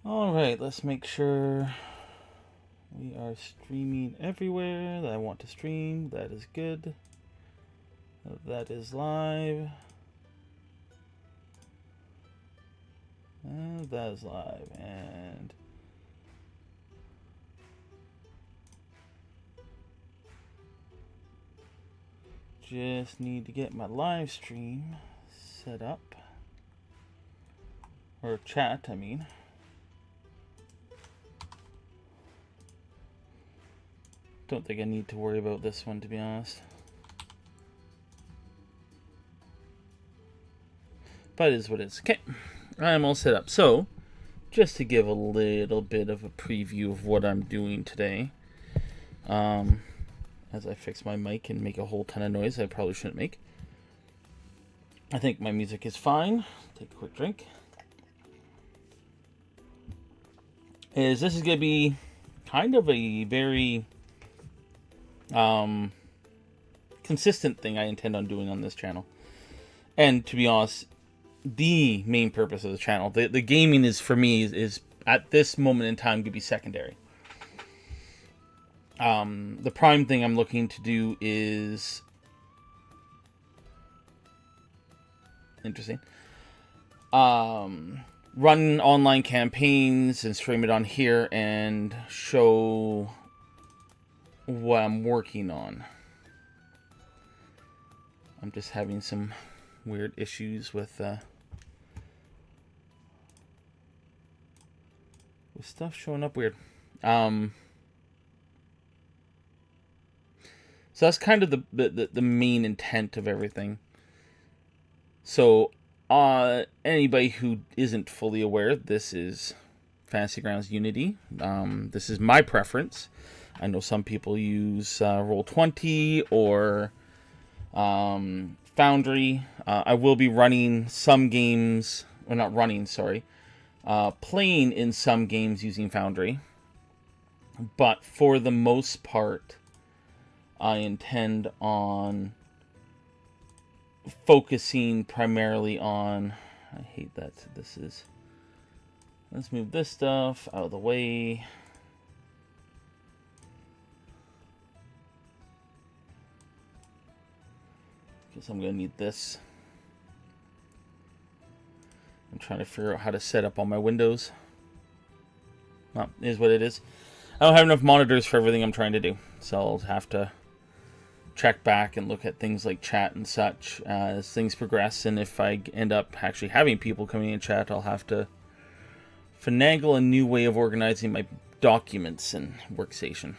Alright, let's make sure we are streaming everywhere that I want to stream. That is good. That is live. And that is live. And just need to get my live stream set up. Or chat, I mean. Don't think I need to worry about this one, to be honest. But it is what it is. Okay, I'm all set up. So, just to give a little bit of a preview of what I'm doing today. As I fix my mic and make a whole ton of noise I probably shouldn't make. I think my music is fine. Take a quick drink. This is going to be kind of a very consistent thing I intend on doing on this channel. And to be honest, the main purpose of the channel, the gaming is, for me, is at this moment in time to be secondary. The prime thing I'm looking to do is interesting. Run online campaigns and stream it on here and show what I'm working on. I'm just having some weird issues with stuff showing up weird. So that's kind of the main intent of everything. So anybody who isn't fully aware, this is Fantasy Grounds Unity. This is my preference. I know some people use Roll20 or Foundry. I will be running some games, or not running, sorry, playing in some games using Foundry. But for the most part, I intend on focusing primarily on, I hate that this is, let's move this stuff out of the way. Because I'm going to need this. I'm trying to figure out how to set up all my windows. Well, it is what it is. I don't have enough monitors for everything I'm trying to do, so I'll have to check back and look at things like chat and such as things progress. And if I end up actually having people coming in chat, I'll have to finagle a new way of organizing my documents and workstation.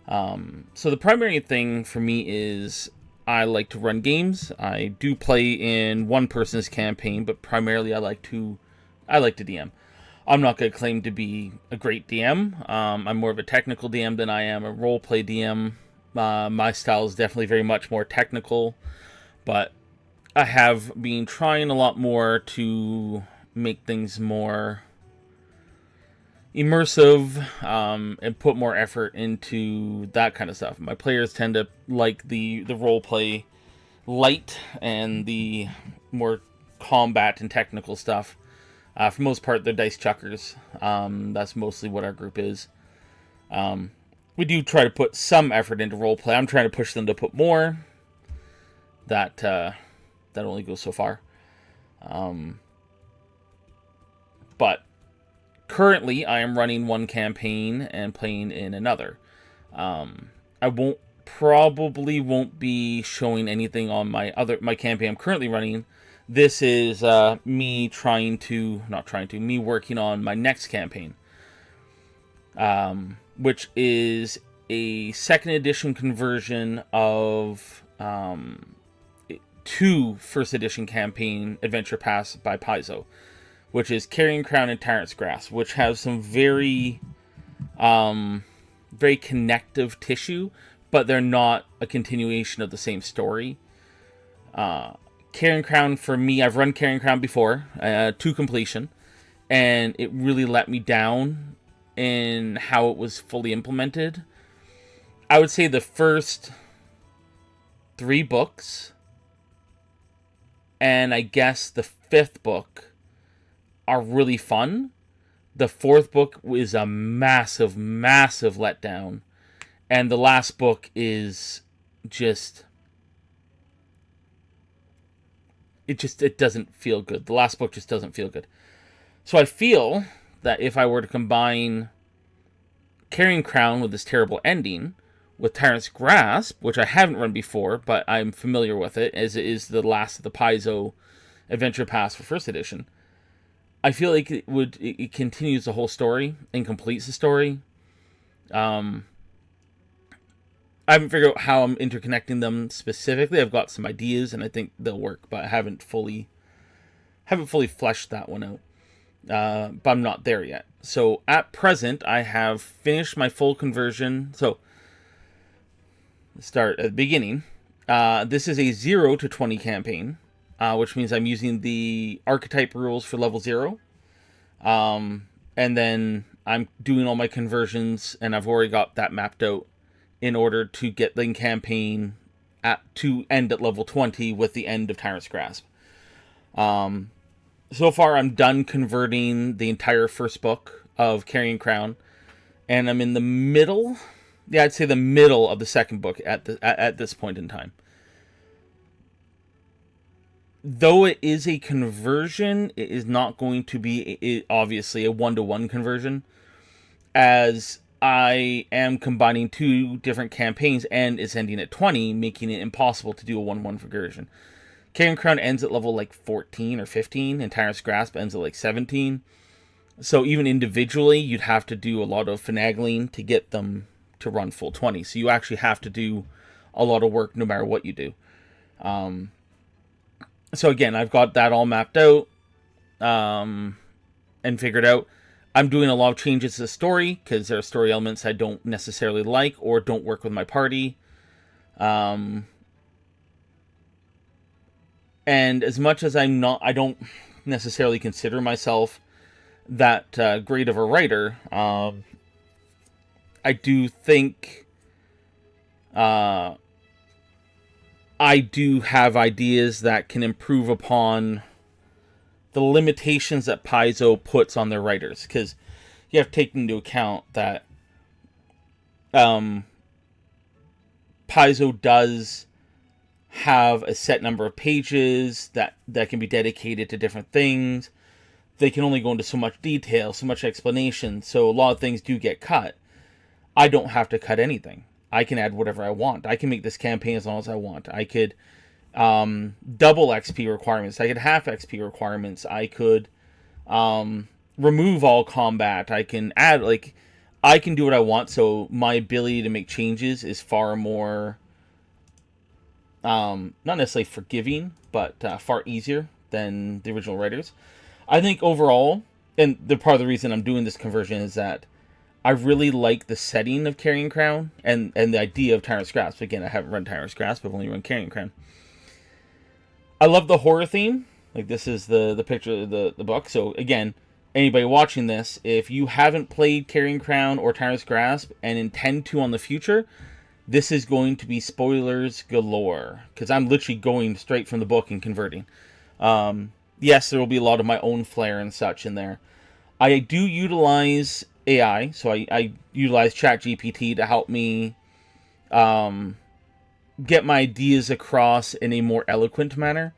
So the primary thing for me is I like to run games. I do play in one person's campaign, but primarily I like to DM. I'm not going to claim to be a great DM. I'm more of a technical DM than I am a roleplay DM. My style is definitely very much more technical, but I have been trying a lot more to make things more immersive and put more effort into that kind of stuff. My players tend to like the roleplay light and the more combat and technical stuff. For the most part, they're dice chuckers. That's mostly what our group is. We do try to put some effort into roleplay. I'm trying to push them to put more. That only goes so far. But currently, I am running one campaign and playing in another. I probably won't be showing anything on my campaign I'm currently running. This is me me working on my next campaign, which is a second edition conversion of two first edition campaign adventure paths by Paizo, which is Carrion, Crown, and Tyrant's Grasp, which has some very connective tissue, but they're not a continuation of the same story. Carrion Crown, for me, I've run Carrion Crown before, to completion, and it really let me down in how it was fully implemented. I would say the first 3 books, and I guess the 5th book, are really fun, The fourth book is a massive, massive letdown. And the last book is just... It doesn't feel good. The last book just doesn't feel good. So I feel that if I were to combine Carrion Crown with this terrible ending with Tyrant's Grasp, which I haven't run before, but I'm familiar with it, as it is the last of the Paizo Adventure Pass for first edition, I feel like it continues the whole story and completes the story. I haven't figured out how I'm interconnecting them specifically. I've got some ideas and I think they'll work, but I haven't fully fleshed that one out. But I'm not there yet. So at present, I have finished my full conversion. So let's start at the beginning. This is a 0 to 20 campaign, which means I'm using the archetype rules for level 0. And then I'm doing all my conversions, and I've already got that mapped out in order to get the campaign to end at level 20 with the end of Tyrant's Grasp. So far, I'm done converting the entire first book of Carrion Crown, and I'm in the middle. Yeah, I'd say the middle of the second book at this point in time. Though it is a conversion, it is not going to be obviously a 1-to-1 conversion, as I am combining 2 different campaigns and it's ending at 20, making it impossible to do a 1-1 conversion. Carrion Crown ends at level like 14 or 15, and Tyrant's Grasp ends at like 17. So even individually, you'd have to do a lot of finagling to get them to run full 20. So you actually have to do a lot of work no matter what you do. So again, I've got that all mapped out and figured out. I'm doing a lot of changes to the story because there are story elements I don't necessarily like or don't work with my party. And as much as I don't necessarily consider myself that great of a writer, I do think I do have ideas that can improve upon the limitations that Paizo puts on their writers, because you have to take into account that Paizo does have a set number of pages that can be dedicated to different things. They can only go into so much detail, so much explanation, so a lot of things do get cut. I don't have to cut anything. I can add whatever I want. I can make this campaign as long as I want. I could double XP requirements. I could half XP requirements. I could remove all combat. I can add, I can do what I want, so my ability to make changes is far more, not necessarily forgiving, but far easier than the original writers. I think overall, and the part of the reason I'm doing this conversion is that I really like the setting of Carrion Crown and the idea of Tyrant's Grasp. Again, I haven't run Tyrant's Grasp, I've only run Carrion Crown. I love the horror theme. Like, this is the picture of the book. So again, anybody watching this, if you haven't played Carrion Crown or Tyrant's Grasp and intend to on the future, this is going to be spoilers galore, because I'm literally going straight from the book and converting. Yes, there will be a lot of my own flair and such in there. I do utilize AI, so I utilize ChatGPT to help me get my ideas across in a more eloquent manner.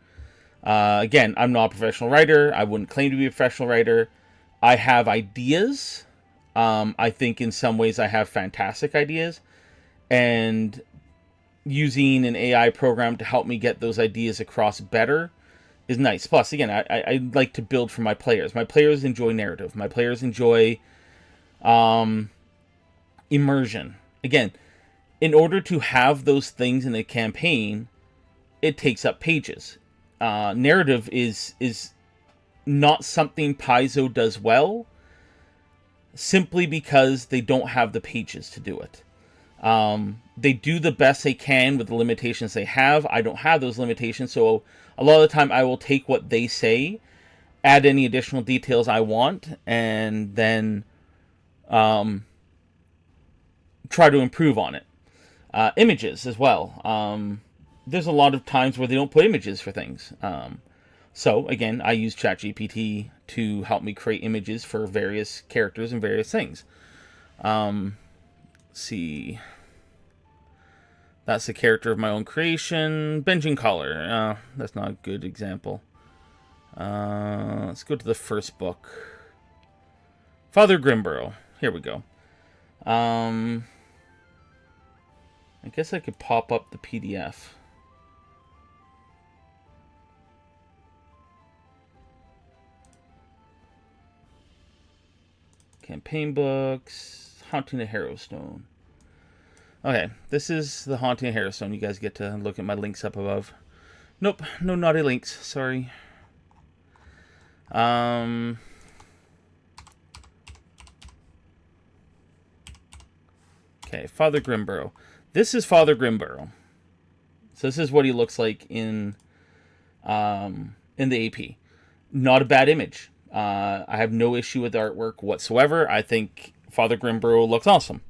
Again, I'm not a professional writer. I wouldn't claim to be a professional writer. I have ideas. I think in some ways I have fantastic ideas. And using an AI program to help me get those ideas across better is nice. Plus, again, I like to build for my players. My players enjoy narrative. My players enjoy immersion. Again, in order to have those things in a campaign, it takes up pages. Narrative is not something Paizo does well, simply because they don't have the pages to do it. They do the best they can with the limitations they have. I don't have those limitations, so a lot of the time I will take what they say, add any additional details I want, and then try to improve on it. Images as well. There's a lot of times where they don't put images for things. So again, I use ChatGPT to help me create images for various characters and various things. Let's see. That's the character of my own creation. Benjamin Collar. That's not a good example. Let's go to the first book. Father Grimborough. Here we go. I guess I could pop up the PDF. Campaign books. Haunting of Harrowstone. Okay, this is the Haunting of Harrowstone. You guys get to look at my links up above. Nope, no naughty links. Sorry. Okay, Father Grimborough. This is Father Grimborough. So this is what he looks like in the AP. Not a bad image. I have no issue with the artwork whatsoever. I think Father Grimborough looks awesome.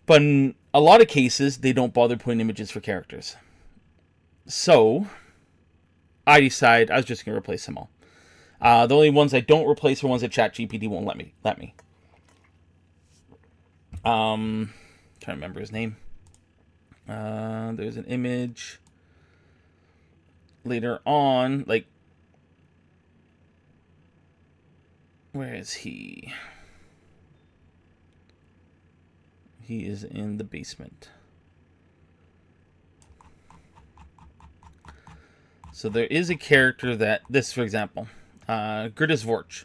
But in a lot of cases, they don't bother putting images for characters. So, I decide I was just going to replace them all. The only ones I don't replace are ones that ChatGPT won't let me. Trying to remember his name. There's an image later on, like, where is he? He is in the basement. So there is a character that, this for example, Gertis Vorch.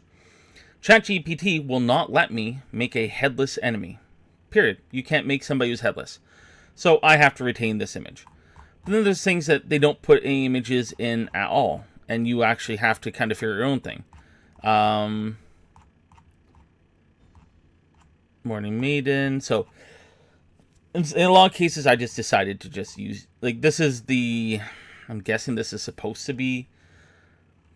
ChatGPT will not let me make a headless enemy. Period. You can't make somebody who's headless. So I have to retain this image. But then there's things that they don't put any images in at all. And you actually have to kind of figure your own thing. Morning Maiden. So in a lot of cases, I just decided to just use, like, this is the, I'm guessing this is supposed to be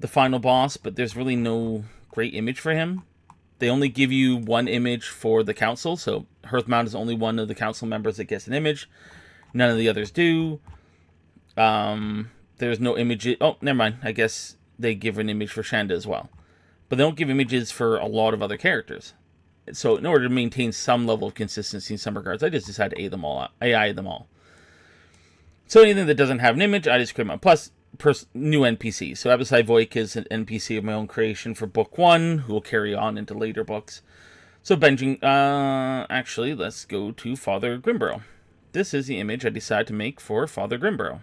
the final boss, but there's really no great image for him. They only give you one image for the council, so Hearthmount is only one of the council members that gets an image. None of the others do. There's no image. Oh, never mind. I guess they give an image for Shanda as well. But they don't give images for a lot of other characters. So in order to maintain some level of consistency in some regards, I just decided to AI them all. So anything that doesn't have an image, I just create my plus new NPC. So Abisai Voik is an NPC of my own creation for book 1, who will carry on into later books. So actually, let's go to Father Grimborough. This is the image I decided to make for Father Grimborough.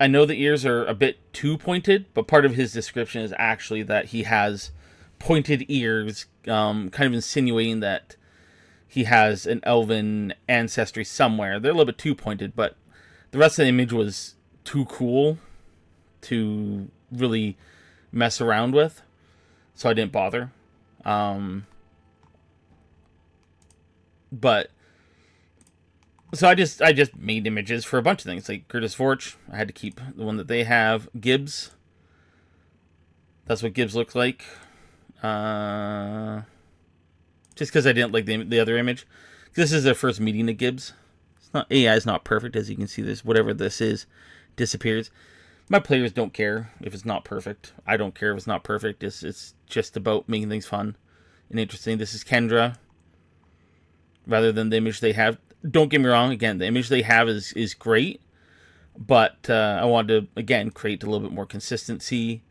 I know the ears are a bit too pointed, but part of his description is actually that he has pointed ears, kind of insinuating that he has an elven ancestry somewhere. They're a little bit too pointed, but the rest of the image was too cool to really mess around with, so I didn't bother. So I just made images for a bunch of things, like Gertis Vorch. I had to keep the one that they have. Gibbs. That's what Gibbs looked like. Just because I didn't like the other image. This is their first meeting of Gibbs. It's not, AI is not perfect, as you can see. This, whatever this is, disappears. My players don't care if it's not perfect. I don't care if it's not perfect. It's just about making things fun and interesting. This is Kendra, rather than the image they have. Don't get me wrong, again, the image they have is great, but I wanted to, again, create a little bit more consistency.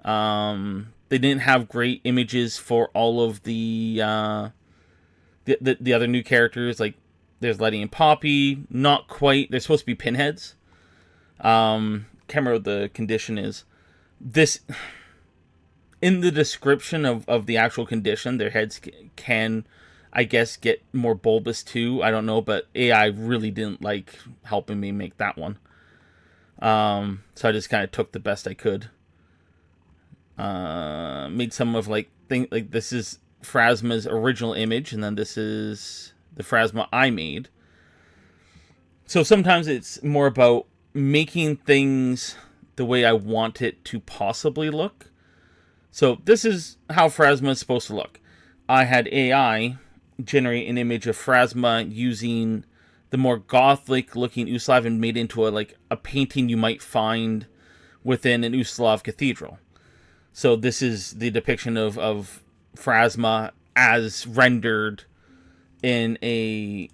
They didn't have great images for all of the other new characters, like there's Letty and Poppy, not quite, they're supposed to be pinheads. Can't remember what the condition is. This, in the description of the actual condition, their heads can, I guess, get more bulbous too. I don't know, but AI really didn't like helping me make that one. So I just kind of took the best I could. Made some of like this is Phrasma's original image, and then this is the Phrasma I made. So sometimes it's more about making things the way I want it to possibly look. So this is how Phrasma is supposed to look. I had AI generate an image of Phrasma using the more gothic looking Uslav and made into a painting you might find within an Ustalav cathedral. So this is the depiction of Pharasma as rendered in a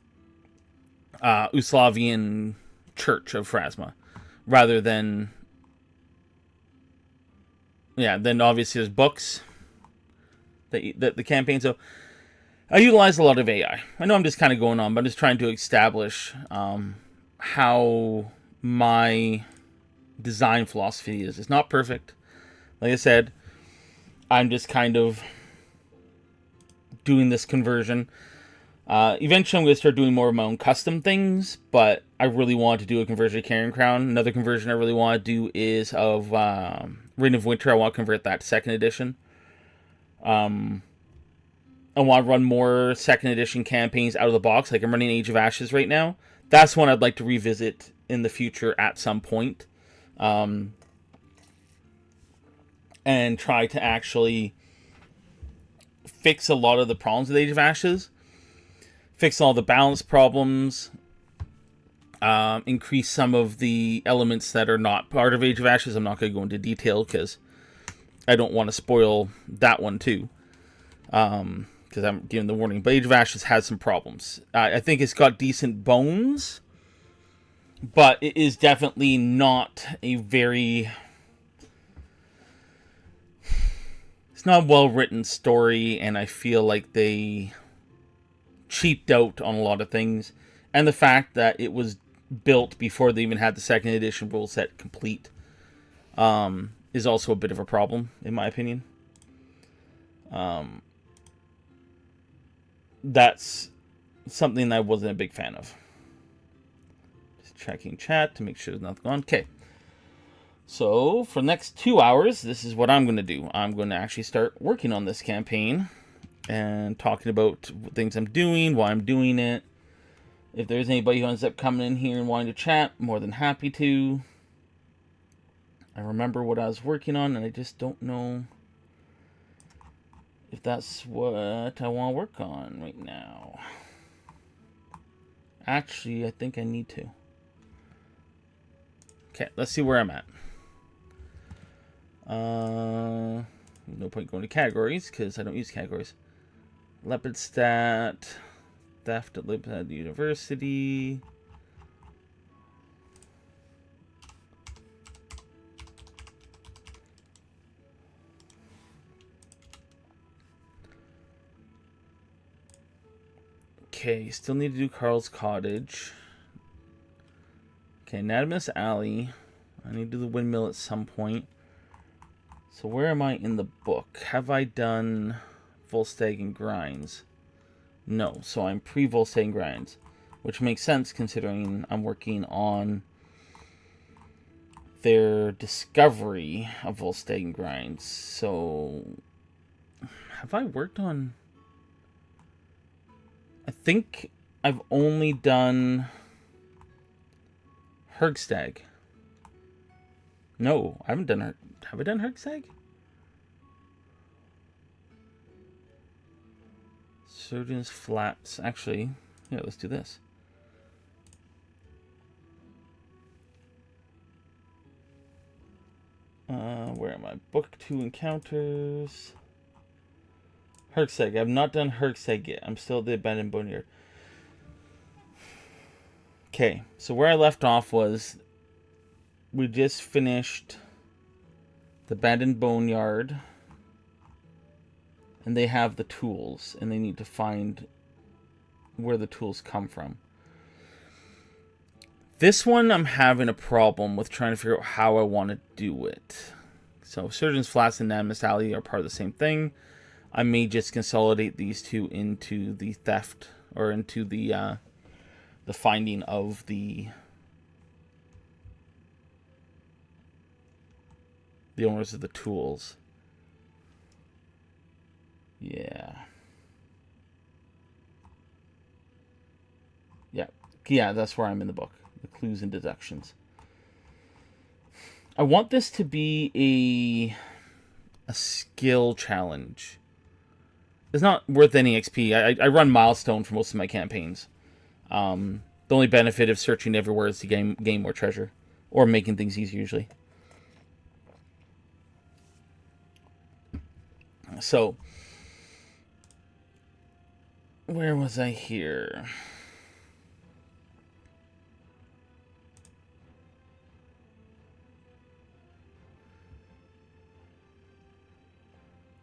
Ustalavian church of Pharasma, rather than, then obviously there's books, the campaign. So I utilize a lot of AI. I know I'm just kind of going on, but I'm just trying to establish how my design philosophy is. It's not perfect. Like I said, I'm just kind of doing this conversion. Eventually I'm going to start doing more of my own custom things, but I really want to do a conversion of Carrion Crown. Another conversion I really want to do is of Reign of Winter. I want to convert that to 2nd edition. I want to run more 2nd edition campaigns out of the box. Like I'm running Age of Ashes right now. That's one I'd like to revisit in the future at some point. And try to actually fix a lot of the problems with Age of Ashes. Fix all the balance problems. Increase some of the elements that are not part of Age of Ashes. I'm not going to go into detail because I don't want to spoil that one too. Because I'm giving the warning. But Age of Ashes has some problems. I think it's got decent bones. But it is definitely not a very... It's not a well-written story, and I feel like they cheaped out on a lot of things. And the fact that it was built before they even had the 2nd edition rule set complete is also a bit of a problem, in my opinion. That's something I wasn't a big fan of. Just checking chat to make sure there's nothing on. Okay. So, for the next 2 hours, this is what I'm going to do. I'm going to actually start working on this campaign and talking about things I'm doing, why I'm doing it. If there's anybody who ends up coming in here and wanting to chat, more than happy to. I remember what I was working on, and I just don't know if that's what I want to work on right now. Actually, I think I need to. Okay, let's see where I'm at. No point going to categories because I don't use categories. Leopard stat, theft at Leopard University. Okay, still need to do Carl's Cottage. Okay, Anatomus Alley. I need to do the windmill at some point. So where am I in the book? Have I done Volstagg and Grinds? No, so I'm pre-Volstagg and Grinds, which makes sense considering I'm working on their discovery of Volstagg and Grinds. So, have I worked on... I think I've only done Hergstag. No, I haven't done... Have I done Hergstag? Surgeon's Flats. Actually, yeah, let's do this. Where am I? Book 2 encounters. Hergstag. I've not done Hergstag yet. I'm still at the Abandoned Boneyard. Okay, so where I left off was we just finished the Abandoned Boneyard, and they have the tools, and they need to find where the tools come from. This one, I'm having a problem with trying to figure out how I want to do it. So, Surgeon's Flats and Anatomus Alley are part of the same thing. I may just consolidate these two into the theft, or into the finding of the owners of the tools. Yeah. Yeah, that's where I'm in the book. The clues and deductions. I want this to be a skill challenge. It's not worth any XP. I run milestone for most of my campaigns. The only benefit of searching everywhere is to gain more treasure. Or making things easy, usually. So, where was I here?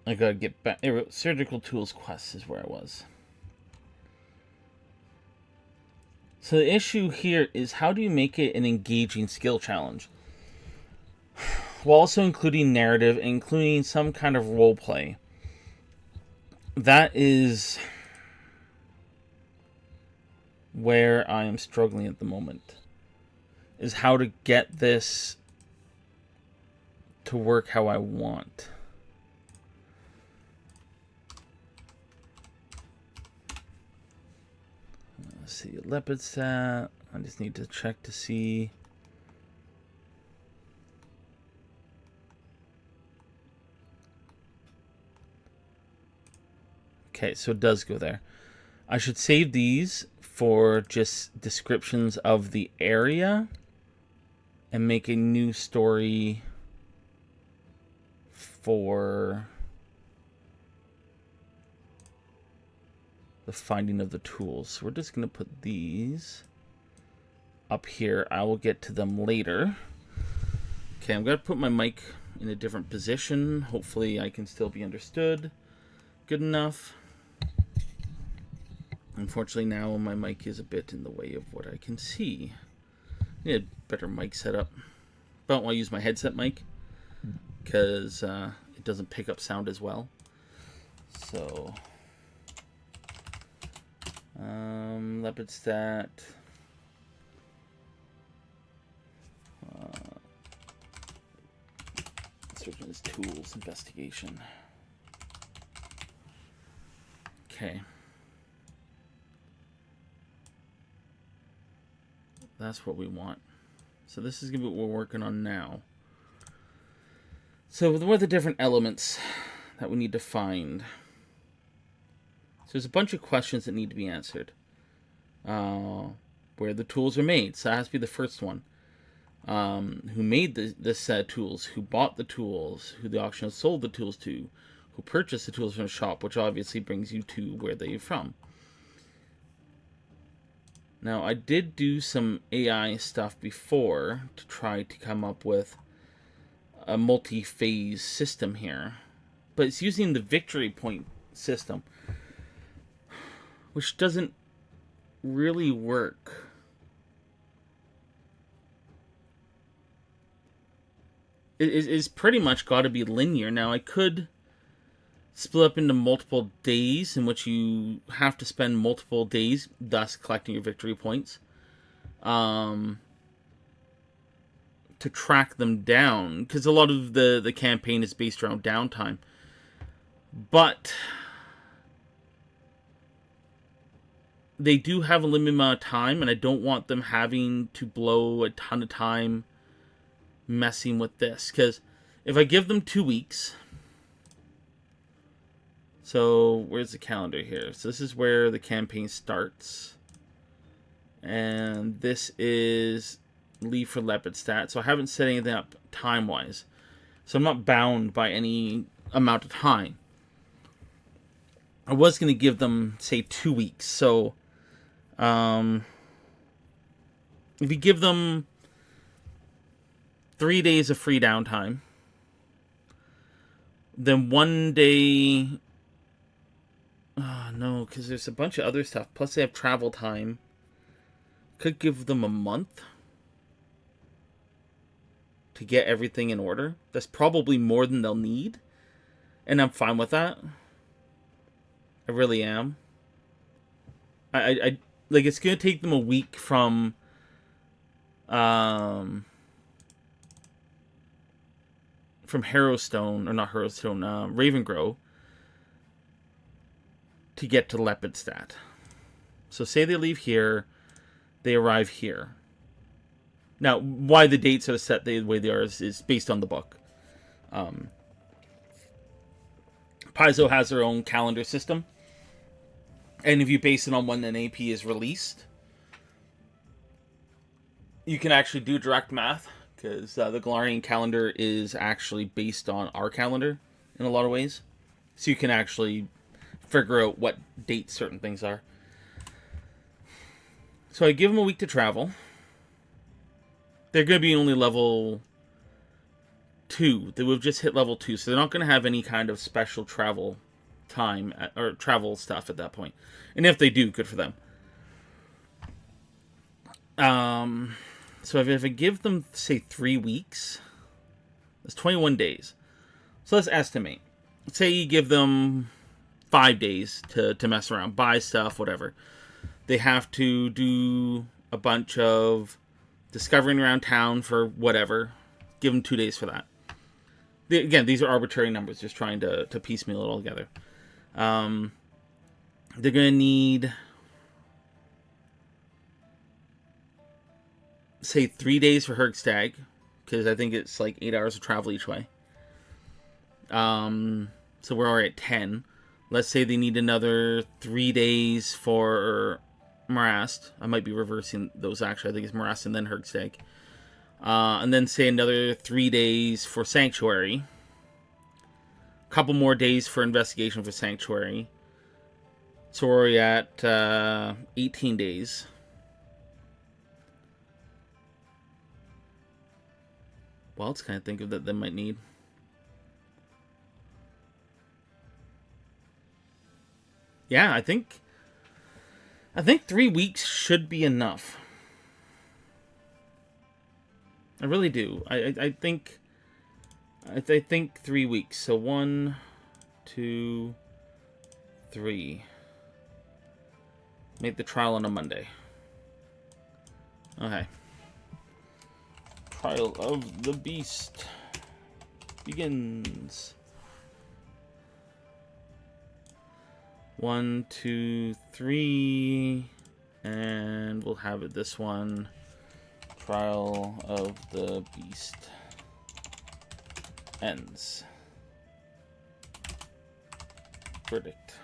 I gotta get back. Surgical tools quest is where I was. So the issue here is, how do you make it an engaging skill challenge, while also including narrative, including some kind of role play? That is where I am struggling at the moment. Is how to get this to work how I want. Let's see, leopard stat. I just need to check to see. Okay, so it does go there. I should save these for just descriptions of the area and make a new story for the finding of the tools. So we're just going to put these up here. I will get to them later. Okay, I'm going to put my mic in a different position. Hopefully I can still be understood good enough. Unfortunately, now my mic is a bit in the way of what I can see. I need a better mic setup. But I don't want to use my headset mic because it doesn't pick up sound as well. So, leopard stat. Switching his tools, investigation. Okay. That's what we want. So this is going to be what we're working on now. So what are the different elements that we need to find? So there's a bunch of questions that need to be answered. Where the tools are made. So that has to be the first one. Who made this set of tools? Who bought the tools? Who the auctioneer sold the tools to? Who purchased the tools from the shop? Which obviously brings you to where they're from. Now, I did do some AI stuff before to try to come up with a multi-phase system here. But it's using the victory point system, which doesn't really work. It's pretty much got to be linear. Now, I could split up into multiple days in which you have to spend multiple days, thus collecting your victory points, to track them down, because a lot of the campaign is based around downtime. But they do have a limited amount of time, and I don't want them having to blow a ton of time messing with this, because if I give them 2 weeks... So, where's the calendar here? So this is where the campaign starts. And this is leave for leopard stat. So I haven't set anything up time-wise. So I'm not bound by any amount of time. I was going to give them, say, 2 weeks. So, if you give them 3 days of free downtime, then 1 day... Oh, no, because there's a bunch of other stuff. Plus they have travel time. Could give them a month to get everything in order. That's probably more than they'll need. And I'm fine with that. I really am. I like, it's going to take them a week from... from Harrowstone, or not Harrowstone, Ravengrow, to get to leopard stat. So say they leave here, they arrive here. Now, why the dates are set the way they are is based on the book. Paizo has their own calendar system. And if you base it on when an AP is released, you can actually do direct math, because the Galarian calendar is actually based on our calendar in a lot of ways. so you can actually figure out what dates certain things are. So I give them a week to travel. They're going to be only level 2. They would have just hit level 2, so they're not going to have any kind of special travel time or travel stuff at that point. And if they do, good for them. So if I give them, say, 3 weeks, that's 21 days. So let's estimate. Say you give them 5 days to mess around, buy stuff, whatever. They have to do a bunch of discovering around town for whatever. Give them 2 days for that. Again, these are arbitrary numbers, just trying to piecemeal it all together. They're going to need, say, 3 days for Hergstag, because I think it's like 8 hours of travel each way. So we're already at 10. Let's say they need another 3 days for Morast. I might be reversing those, actually. I think it's Morast and then Hergstag. And then say another 3 days for Sanctuary. A couple more days for Investigation for Sanctuary. So we're at 18 days. What else can I think of that they might need? Yeah, I think 3 weeks should be enough. I really do. I think 3 weeks. So 1, 2, 3. Make the trial on a Monday. Okay. Trial of the Beast begins. 1, 2, 3, and we'll have it this one. Trial of the Beast ends. Verdict.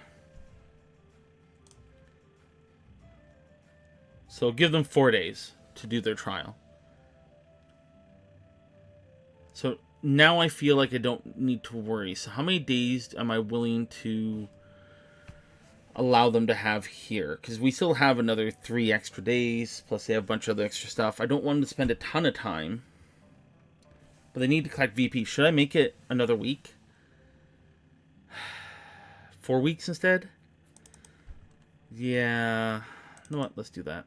So give them 4 days to do their trial. So now I feel like I don't need to worry. So how many days am I willing to allow them to have here? Because we still have another 3 extra days, plus they have a bunch of other extra stuff. I don't want them to spend a ton of time, but they need to collect VP. Should I make it another week? 4 weeks instead? Yeah. You know what? Let's do that.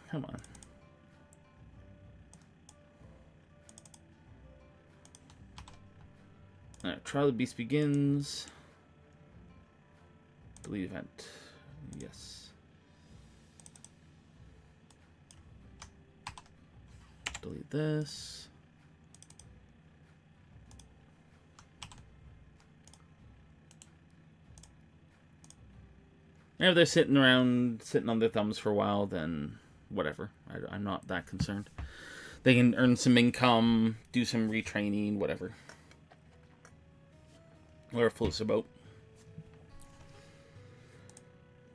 Come on. Alright, Trial of the Beast begins. Delete event. Yes. Delete this. And if they're sitting on their thumbs for a while, then whatever. I'm not that concerned. They can earn some income, do some retraining, whatever. Whatever floats their boat.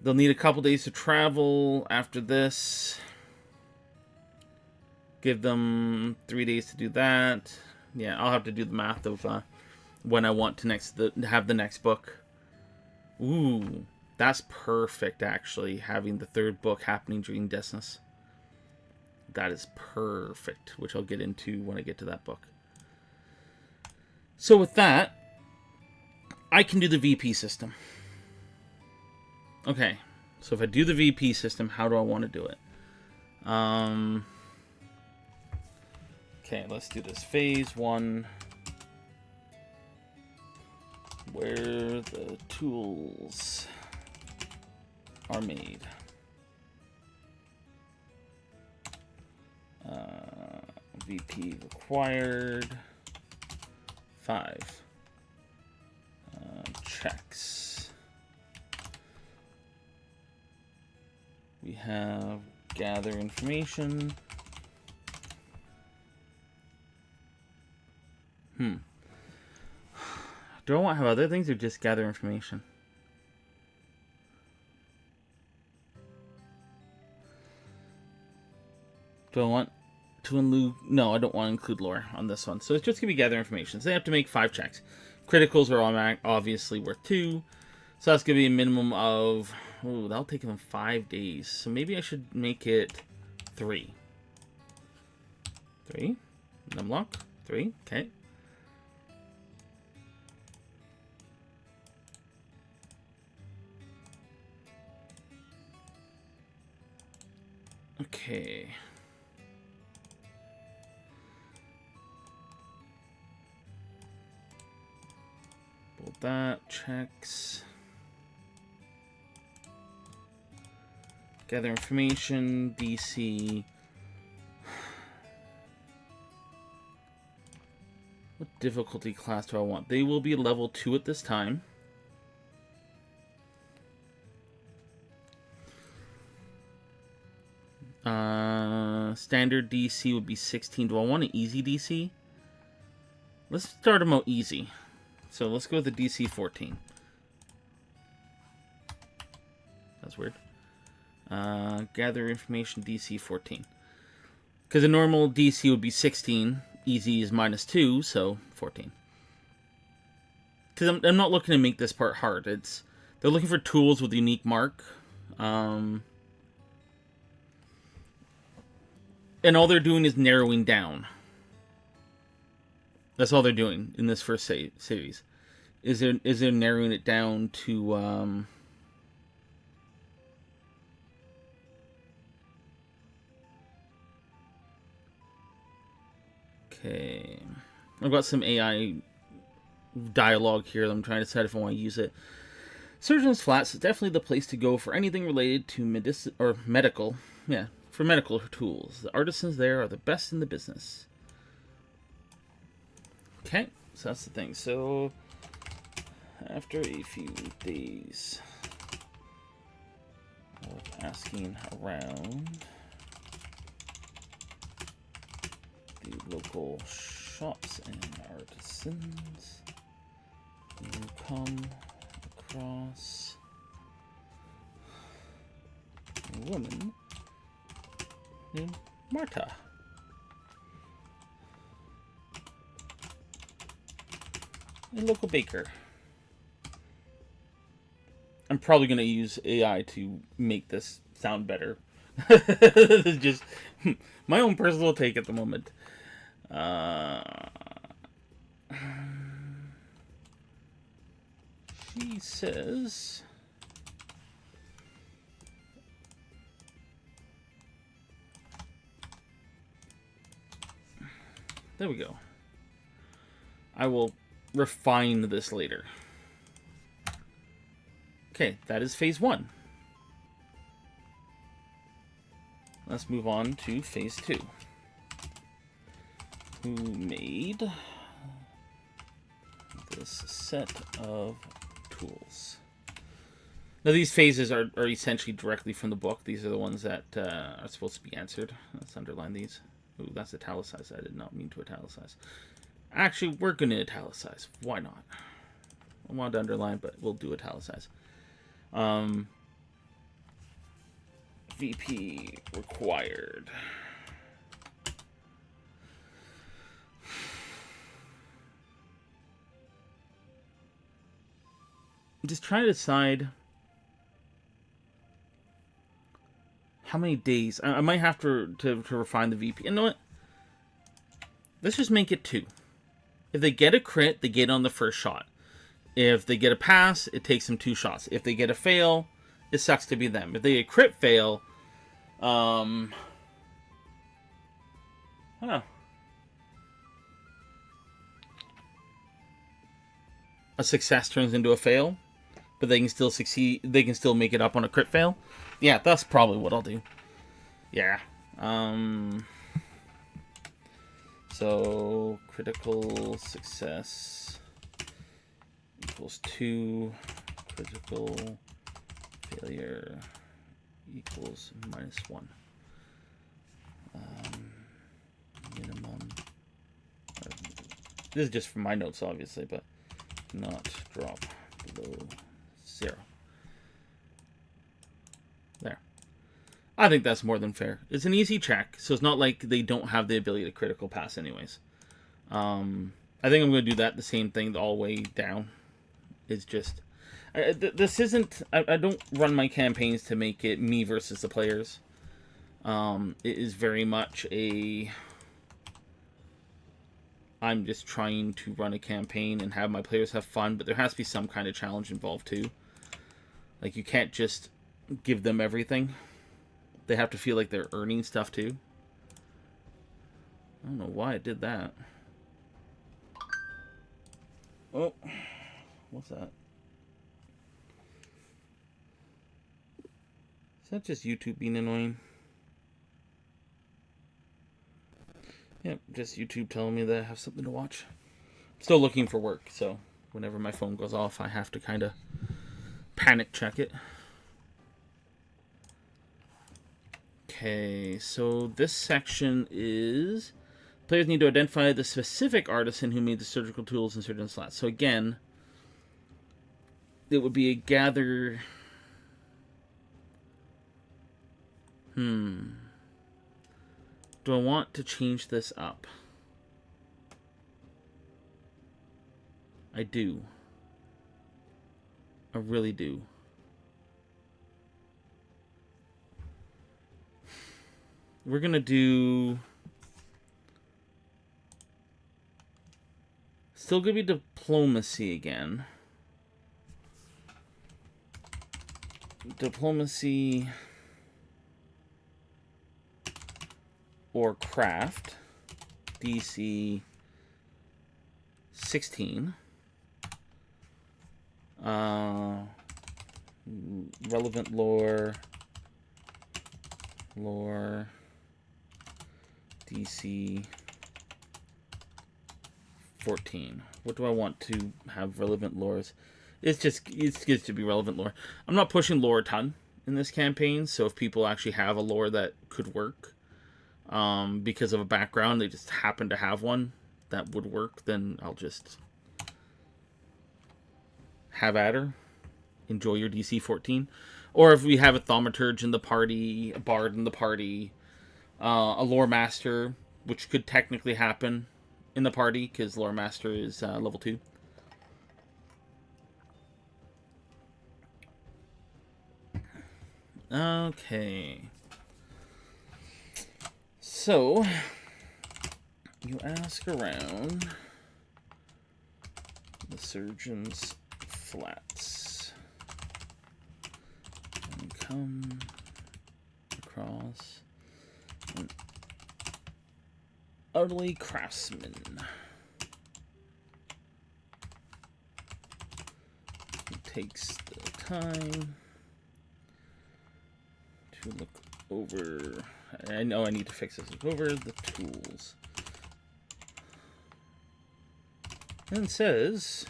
They'll need a couple days to travel after this. Give them 3 days to do that. Yeah, I'll have to do the math of when I want to have the next book. Ooh, that's perfect, actually, having the 3rd book happening during Desnus. That is perfect, which I'll get into when I get to that book. So with that, I can do the VP system. Okay, so if I do the VP system, how do I want to do it? Okay, let's do this. Phase 1. Where the tools are made. VP required. 5. Checks. We have gather information. Do I want to have other things or just gather information? Do I want to include... No, I don't want to include lore on this one. So it's just going to be gather information. So they have to make 5 checks. Criticals are obviously worth 2. So that's going to be a minimum of... Oh, that'll take them 5 days. So maybe I should make it 3. 3. Numlock. 3. Okay. Okay. Build that. Checks. Gather information. DC. What difficulty class do I want? They will be level 2 at this time. Standard DC would be 16. Do I want an easy DC? Let's start them out easy. So let's go with the DC 14. That's weird. Gather information DC 14. Because a normal DC would be 16. Easy is -2, so 14. Because I'm not looking to make this part hard. They're looking for tools with unique mark. And all they're doing is narrowing down. That's all they're doing in this first series. Is they're narrowing it down to... Okay. I've got some AI dialogue here that I'm trying to decide if I want to use it. Surgeon's Flats is definitely the place to go for anything related to medical. Yeah, for medical tools. The artisans there are the best in the business. Okay, so that's the thing. So, after a few days of asking around the local shops and artisans, you come across a woman named Marta. A local baker. I'm probably going to use AI to make this sound better. This is just my own personal take at the moment. She says... There we go. I will refine this later. Okay, that is phase 1. Let's move on to phase 2. Who made this set of tools? Now, these phases are essentially directly from the book. These are the ones that are supposed to be answered. Let's underline these. Ooh, that's italicized. I did not mean to italicize. Actually, we're going to italicize. Why not? I wanted to underline, but we'll do italicize. VP required. I'm just trying to decide how many days. I might have to refine the VP. You know what? Let's just make it 2. If they get a crit, they get it on the first shot. If they get a pass, it takes them 2 shots. If they get a fail, it sucks to be them. If they get a crit fail, I don't know. A success turns into a fail, but they can still succeed. They can still make it up on a crit fail. Yeah, that's probably what I'll do. Yeah. So critical success equals 2. Critical failure equals -1. Minimum. This is just from my notes, obviously, but not drop below 0. There. I think that's more than fair. It's an easy check, so it's not like they don't have the ability to critical pass anyways. I think I'm going to do that, the same thing all the way down. It's just... this isn't... I don't run my campaigns to make it me versus the players. It is very much a... I'm just trying to run a campaign and have my players have fun, but there has to be some kind of challenge involved too. Like, you can't just give them everything. They have to feel like they're earning stuff too. I don't know why it did that. Oh, what's that? Is that just YouTube being annoying? Yep, just YouTube telling me that I have something to watch. I'm still looking for work, so whenever my phone goes off, I have to kind of panic check it. Okay, so this section is... Players need to identify the specific artisan who made the surgical tools and surgeon slats. So again, it would be a gather... Do I want to change this up? I do. I really do. We're going to do... Still going to be diplomacy again. Diplomacy... or craft, DC 16. Relevant lore, DC 14. What do I want to have relevant lores? It's just to be relevant lore. I'm not pushing lore a ton in this campaign, so if people actually have a lore that could work, because of a background, they just happen to have one that would work, then I'll just have at her. Enjoy your DC 14. Or if we have a thaumaturge in the party, a bard in the party, a lore master, which could technically happen in the party, because lore master is level 2. Okay. So, you ask around the surgeon's flats and come across an utterly craftsman. He takes the time to look over... I know I need to fix this. Look over the tools. And it says...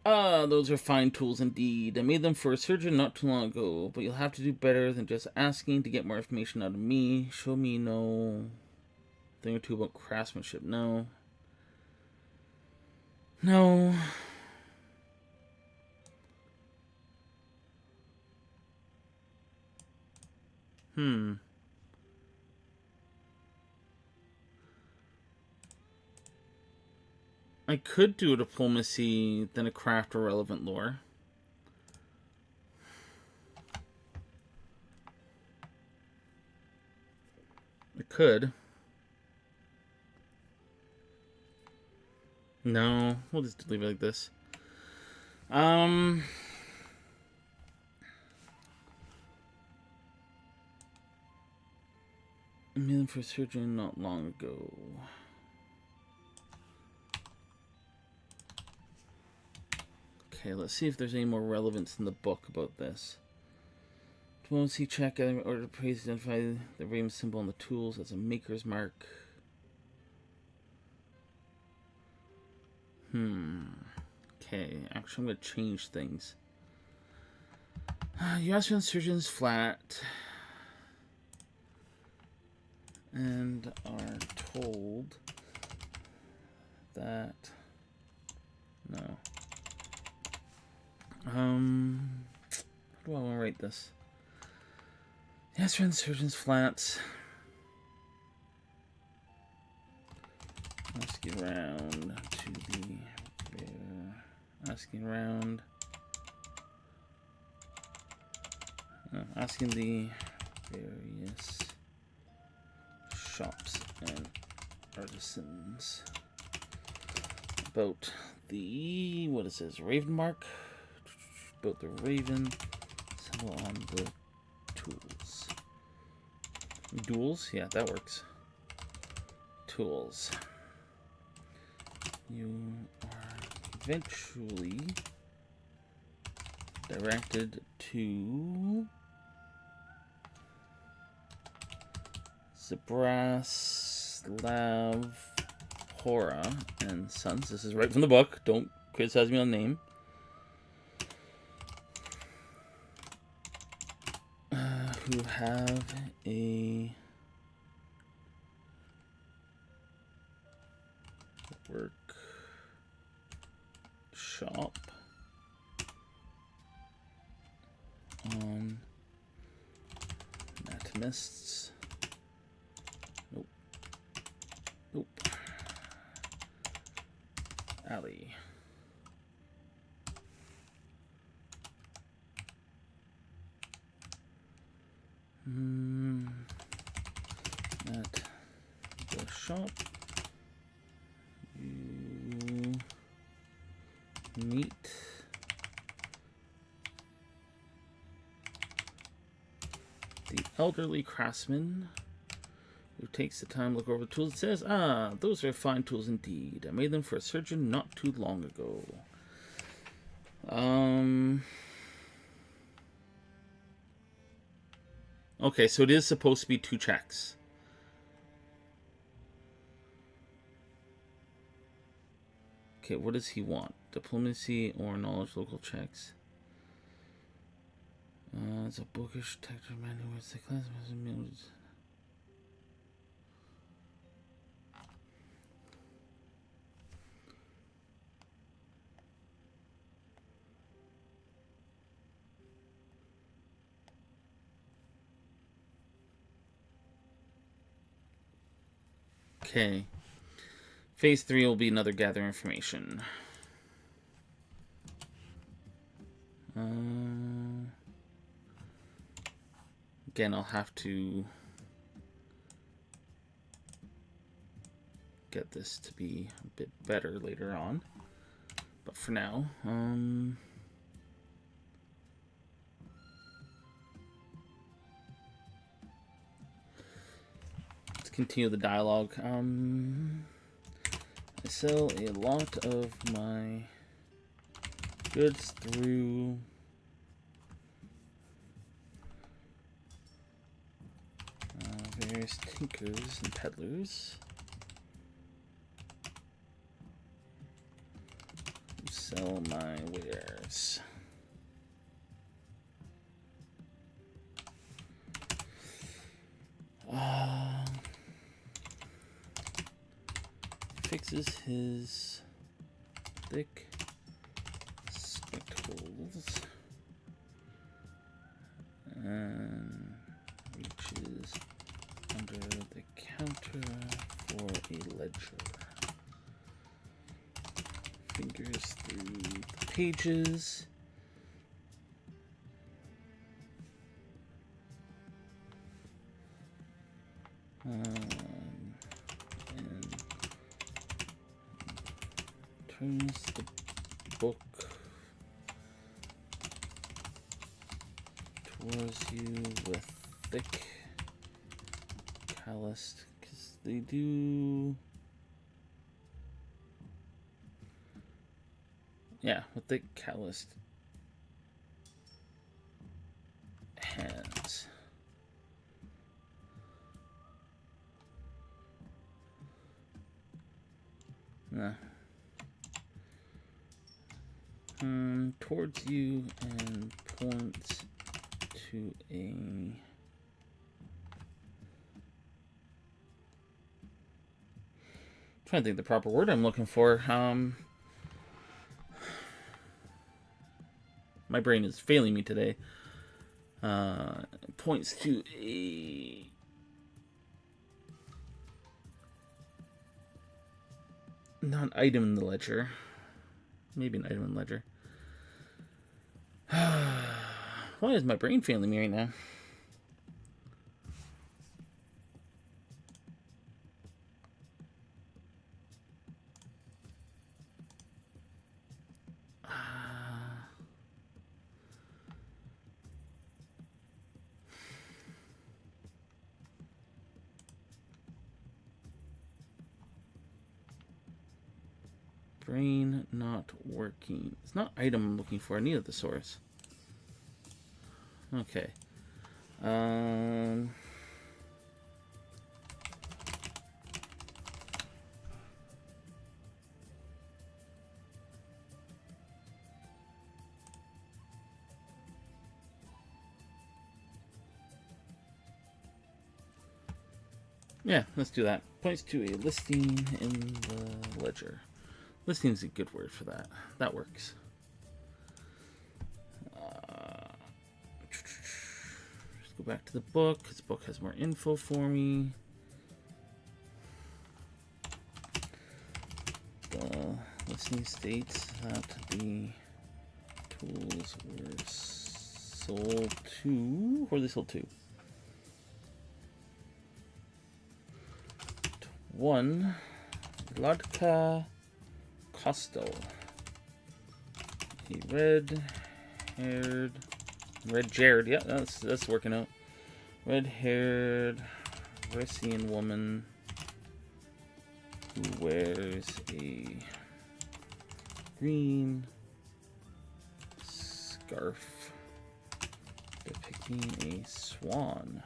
those are fine tools indeed. I made them for a surgeon not too long ago, but you'll have to do better than just asking to get more information out of me. Show me no thing or two about craftsmanship. No. No. I could do a diplomacy, then a craft or relevant lore. I could. No, we'll just leave it like this. I made them for a surgeon not long ago. Okay, let's see if there's any more relevance in the book about this. Diplomacy check, in order to praise, identify the Raven symbol on the tools as a maker's mark. Okay, actually I'm going to change things. You ask for the surgeon's flat and are told that... No. How do I want to write this? Yes, run Surgeon's Flats. Asking around to the asking around. Asking the various shops and artisans about the, what is this, Raven Mark? About the Raven. Settle on the tools. Duels? Yeah, that works. Tools. You are eventually directed to Zabraslav Hora and Sons. This is right from the book. Don't criticize me on the name. Who have a workshop on anatomists. Nope. Nope. Alley. At the shop, you meet the elderly craftsman who takes the time to look over the tools and says, "Ah, those are fine tools indeed. I made them for a surgeon not too long ago." Okay, so it is supposed to be 2 checks. Okay, what does he want? Diplomacy or knowledge local checks? It's a bookish detective man who wears the class. Okay. Phase 3 will be another gather information. Again, I'll have to get this to be a bit better later on. But for now, let's continue the dialogue. I sell a lot of my goods through various tinkers and peddlers who sell my wares. Fixes his thick spectacles and reaches under the counter for a ledger. Fingers through the pages. And turns the book towards you with thick calloused, because they do, yeah, with thick calloused hands. Nah. Towards you and points to a trying to think the proper word I'm looking for. My brain is failing me today. Points to a not an item in the ledger. Maybe an item in the ledger. Why is my brain failing me right now? Brain not working. It's not item I'm looking for. I need a thesaurus. Okay. Yeah, let's do that. Points to a listing in the ledger. Listing is a good word for that. That works. Let's go back to the book. This book has more info for me. The listing states that the tools were sold to... Who are they sold to? One, Vladka Kostel, a red-haired, red-haired, yeah, that's working out. Red-haired Russian woman who wears a green scarf depicting a swan.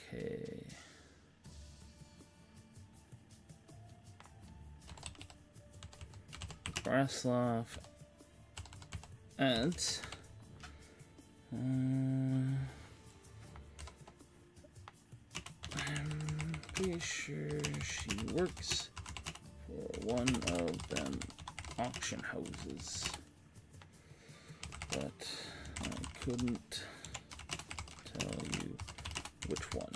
Okay. Braslov and I'm pretty sure she works for one of them auction houses, but I couldn't tell you which one.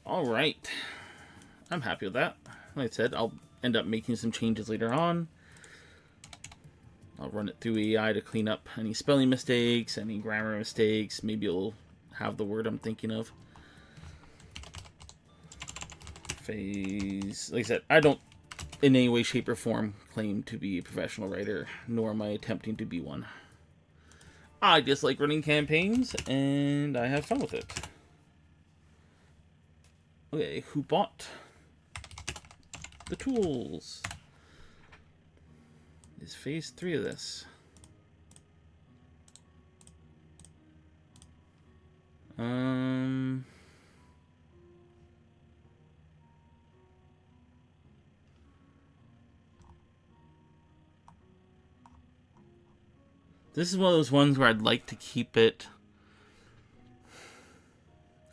All right, I'm happy with that. Like I said, I'll end up making some changes later on. I'll run it through AI to clean up any spelling mistakes, any grammar mistakes. Maybe it'll have the word I'm thinking of. Phase. Like I said, I don't in any way, shape, or form claim to be a professional writer, nor am I attempting to be one. I just like running campaigns, and I have fun with it. Okay, who bought the tools? Is phase 3 of this? This is one of those ones where I'd like to keep it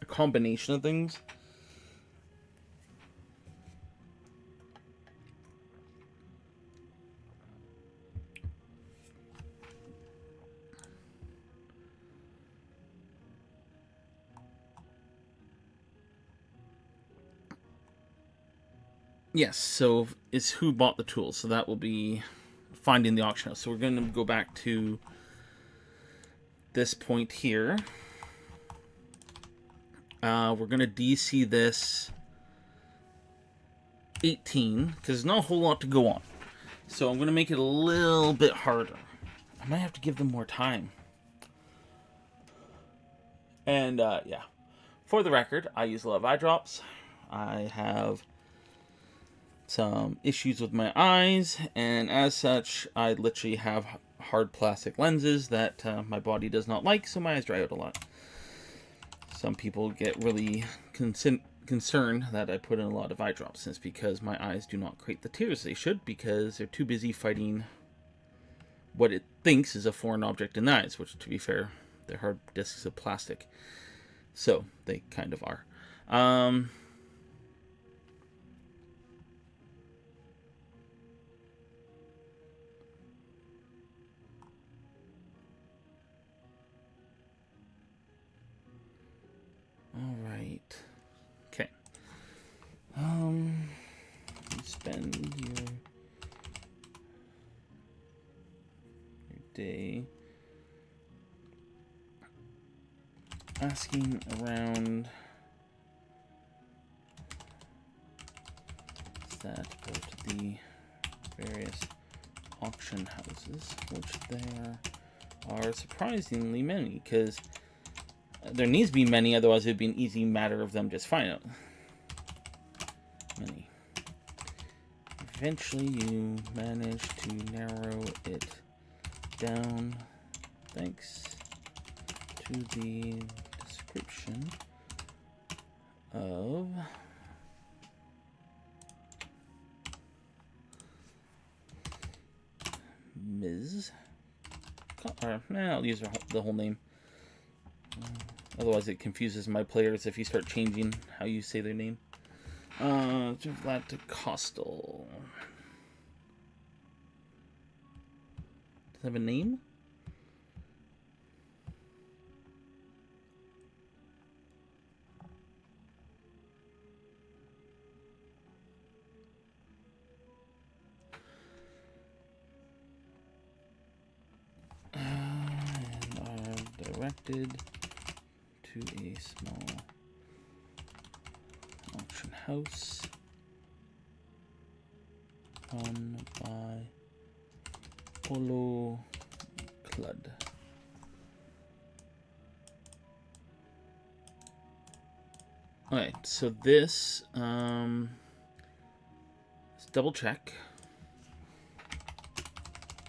a combination of things. Yes, so it's who bought the tools. So that will be finding the auction house. So we're going to go back to this point here. We're going to DC this 18 because there's not a whole lot to go on. So I'm going to make it a little bit harder. I might have to give them more time. And yeah, for the record, I use a lot of eye drops. I have some issues with my eyes, and as such, I literally have hard plastic lenses that my body does not like, so my eyes dry out a lot. Some people get really concerned that I put in a lot of eye drops, and it's because my eyes do not create the tears they should, because they're too busy fighting what it thinks is a foreign object in the eyes, which, to be fair, they're hard discs of plastic. So, they kind of are. asking around that about the various auction houses, which there are surprisingly many, because there needs to be many, otherwise it would be an easy matter of them just finding out. Many. Eventually you manage to narrow it down thanks to the description of Ms. I'll use the whole name. Otherwise it confuses my players if you start changing how you say their name. Vlad to Costal. Does it have a name? And are directed to a small auction house run by Polo Clud. Alright, so this, let's double check.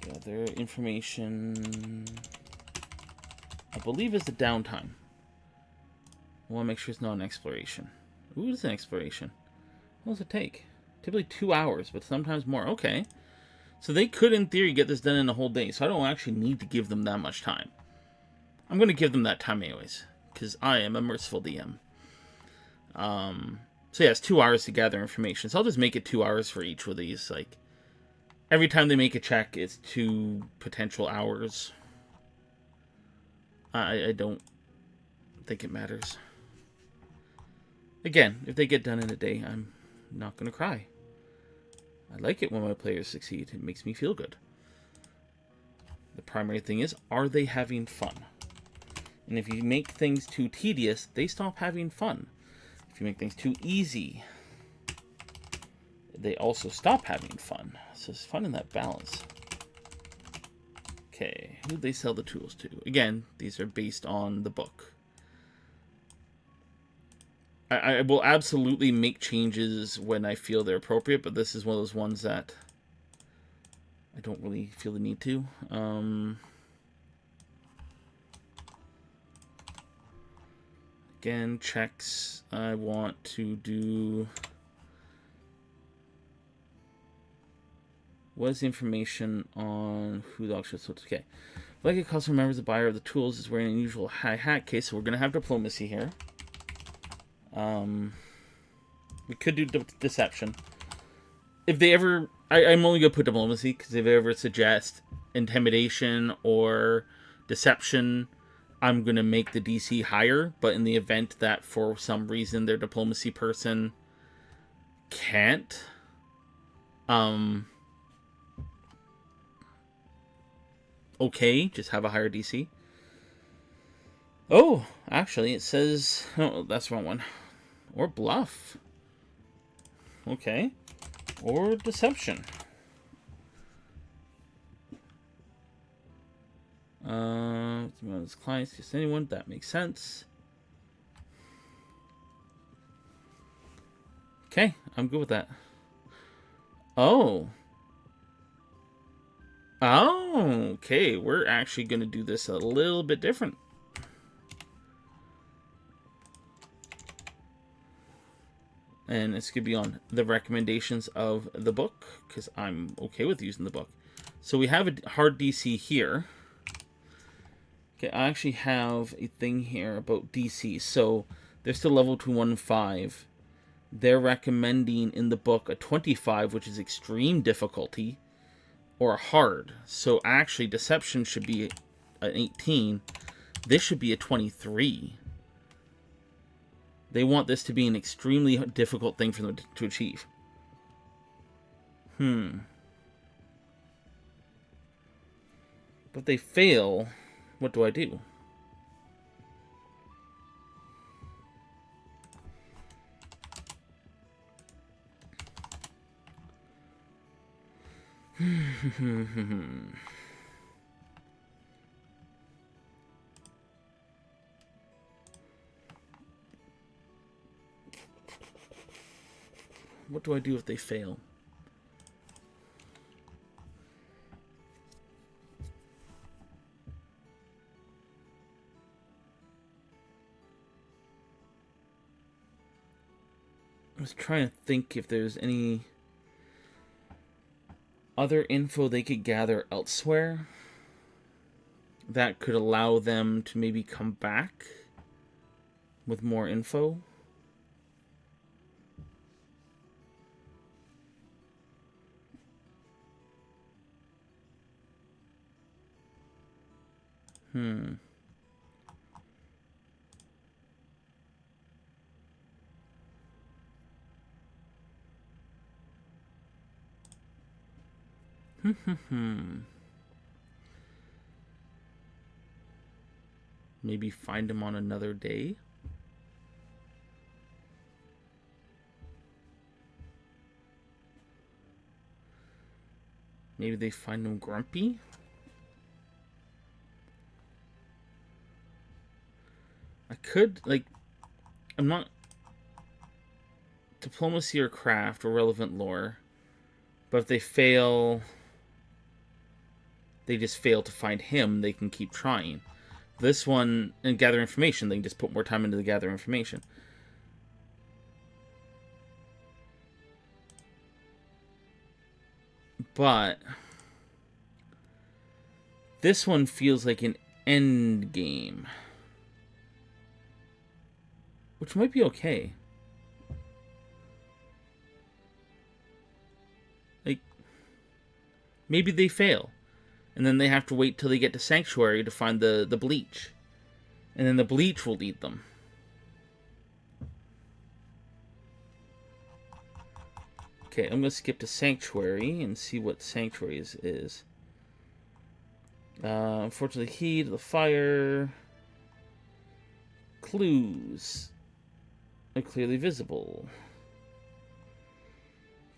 Gather information, I believe is the downtime. I want to make sure it's not an exploration. Ooh, it's an exploration. What does it take? Typically 2 hours, but sometimes more. Okay. So they could, in theory, get this done in a whole day. So I don't actually need to give them that much time. I'm going to give them that time anyways, because I am a merciful DM. So yeah, it's 2 hours to gather information. So I'll just make it 2 hours for each of these. Like, every time they make a check, it's 2 potential hours. I don't think it matters. Again, if they get done in a day, I'm not going to cry. I like it when my players succeed. It makes me feel good. The primary thing is, are they having fun? And if you make things too tedious, they stop having fun. If you make things too easy, they also stop having fun. So it's fun in that balance. Okay, who do they sell the tools to? Again, these are based on the book. I will absolutely make changes when I feel they're appropriate, but this is one of those ones that I don't really feel the need to. Again, checks. I want to do... What is the information on who the auction is? Okay. Like a customer remembers the buyer of the tools is wearing an unusual high hat case, so we're going to have diplomacy here. We could do deception. If they ever... I'm only going to put diplomacy, because if they ever suggest intimidation or deception, I'm going to make the DC higher. But in the event that for some reason their diplomacy person can't... okay, just have a higher DC. Oh, actually, it says... Oh, that's the wrong one. Or bluff. Okay. Or deception. Clients, just anyone. That makes sense. Okay, I'm good with that. Oh. Oh, okay. We're actually going to do this a little bit different. And it's going to be on the recommendations of the book, because I'm okay with using the book. So we have a hard DC here. Okay, I actually have a thing here about DC. So they're still level 215. They're recommending in the book a 25, which is extreme difficulty, or hard. So actually, deception should be an 18. This should be a 23. They want this to be an extremely difficult thing for them to achieve. But if they fail, what do I do? What do I do if they fail? I was trying to think if there's any other info they could gather elsewhere that could allow them to maybe come back with more info. Maybe find him on another day. Maybe they find him grumpy. I could, like, I'm not diplomacy or craft or relevant lore, but if they fail, they just fail to find him, they can keep trying. This one, and gather information, they can just put more time into the gather information. But this one feels like an end game, which might be okay. Like, maybe they fail, and then they have to wait till they get to Sanctuary to find the bleach, and then the bleach will lead them. Okay, I'm going to skip to Sanctuary and see what Sanctuary is. Unfortunately, heat, the fire. Clues are clearly visible.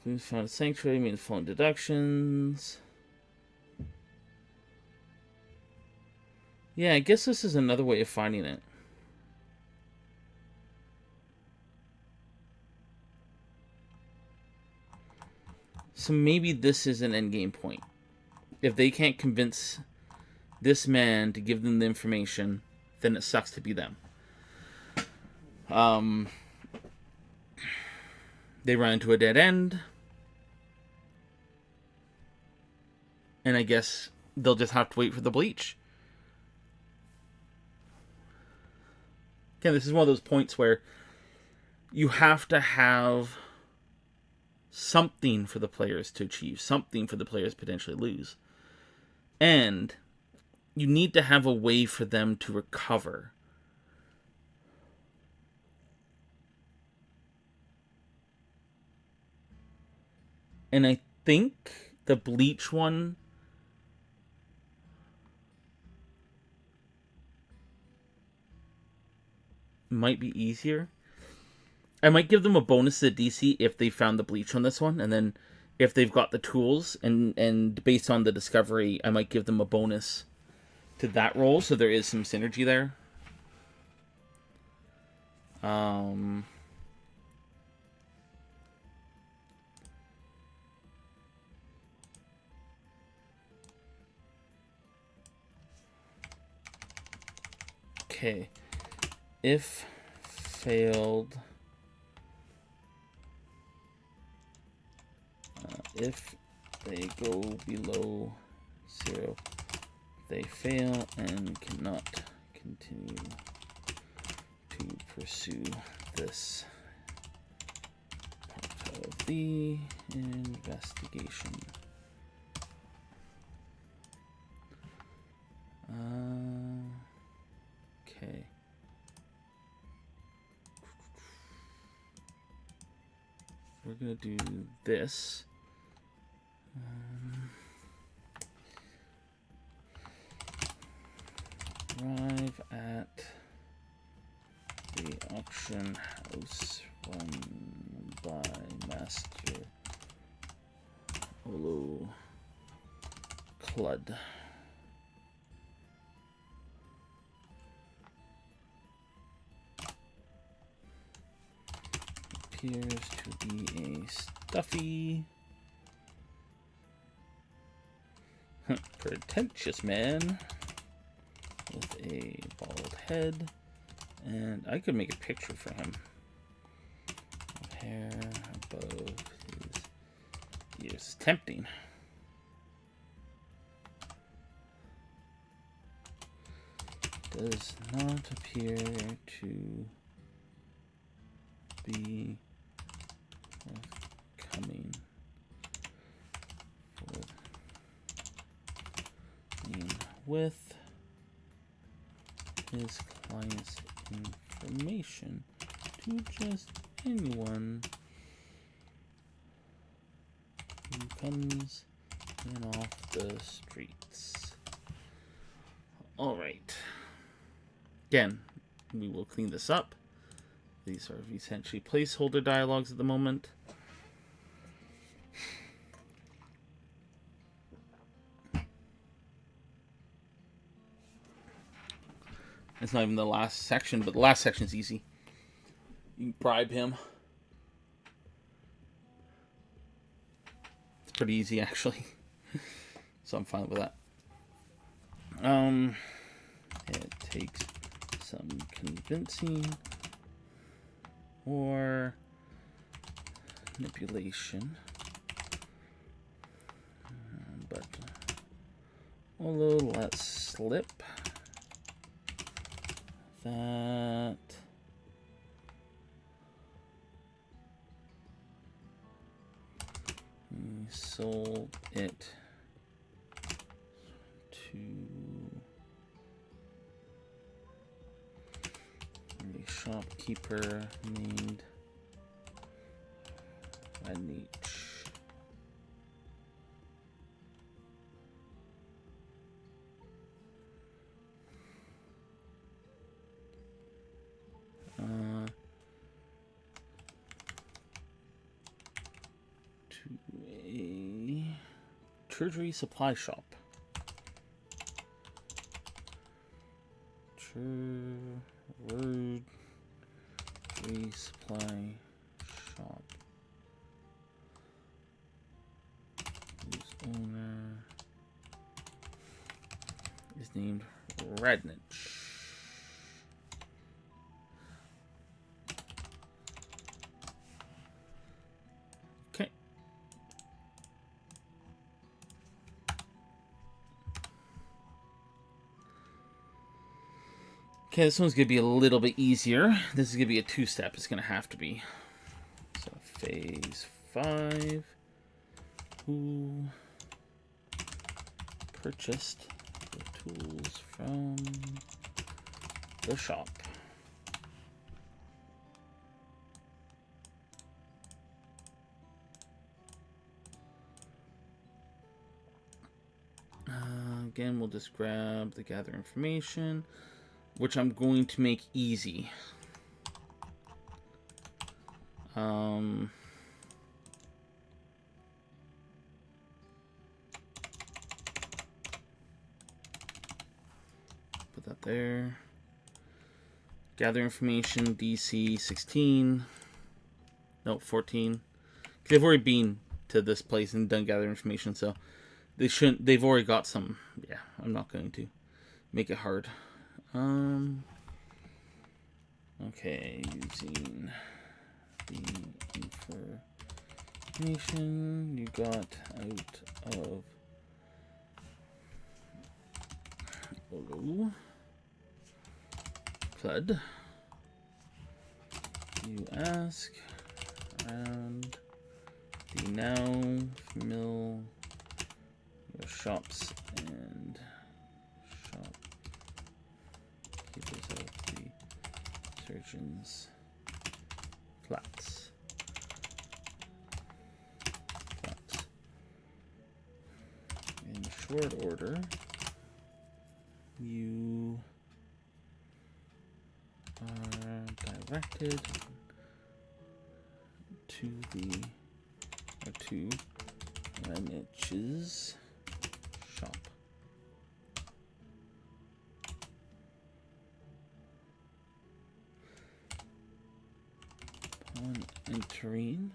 Clues found at Sanctuary means following deductions. Yeah, I guess this is another way of finding it. So maybe this is an endgame point. If they can't convince this man to give them the information, then it sucks to be them. They run into a dead end. And I guess they'll just have to wait for the bleach. Again, this is one of those points where you have to have something for the players to achieve, something for the players potentially lose. And you need to have a way for them to recover. And I think the bleach one might be easier. I might give them a bonus to the DC if they found the bleach on this one, and then if they've got the tools and based on the discovery, I might give them a bonus to that roll, so there is some synergy there. Okay. If failed, if they go below 0, they fail and cannot continue to pursue this part of the investigation. Okay. We're gonna do this. Arrive at the auction house run by Master Olo flood. Appears to be a stuffy, pretentious man with a bald head, and I could make a picture for him. Hair above his ears. It's tempting. Does not appear to be coming with his client's information to just anyone who comes in off the streets. All right. Again, we will clean this up. These are essentially placeholder dialogues at the moment. It's not even the last section, but the last section is easy. You can bribe him. It's pretty easy, actually. So I'm fine with that. It takes some convincing or manipulation. But although let's slip that he sold it to a shopkeeper named Ranich. To a treasury supply shop. Treasury supply shop. Whose owner is named Radnich. Okay. Okay, this one's going to be a little bit easier. This is going to be a two-step. It's going to have to be. So, phase 5. Who purchased the tools from the shop? Again, we'll just grab the gather information, which I'm going to make easy. Put that there. Gather information, DC 16. No, 14. They've already been to this place and done gather information, so they shouldn't. They've already got some. Yeah, I'm not going to make it hard. Okay, using the information you got out of flood. You ask around the now familiar shops and shopkeepers of the surgeon's flats. In short order, you are directed to the Ranich's shop. One entering.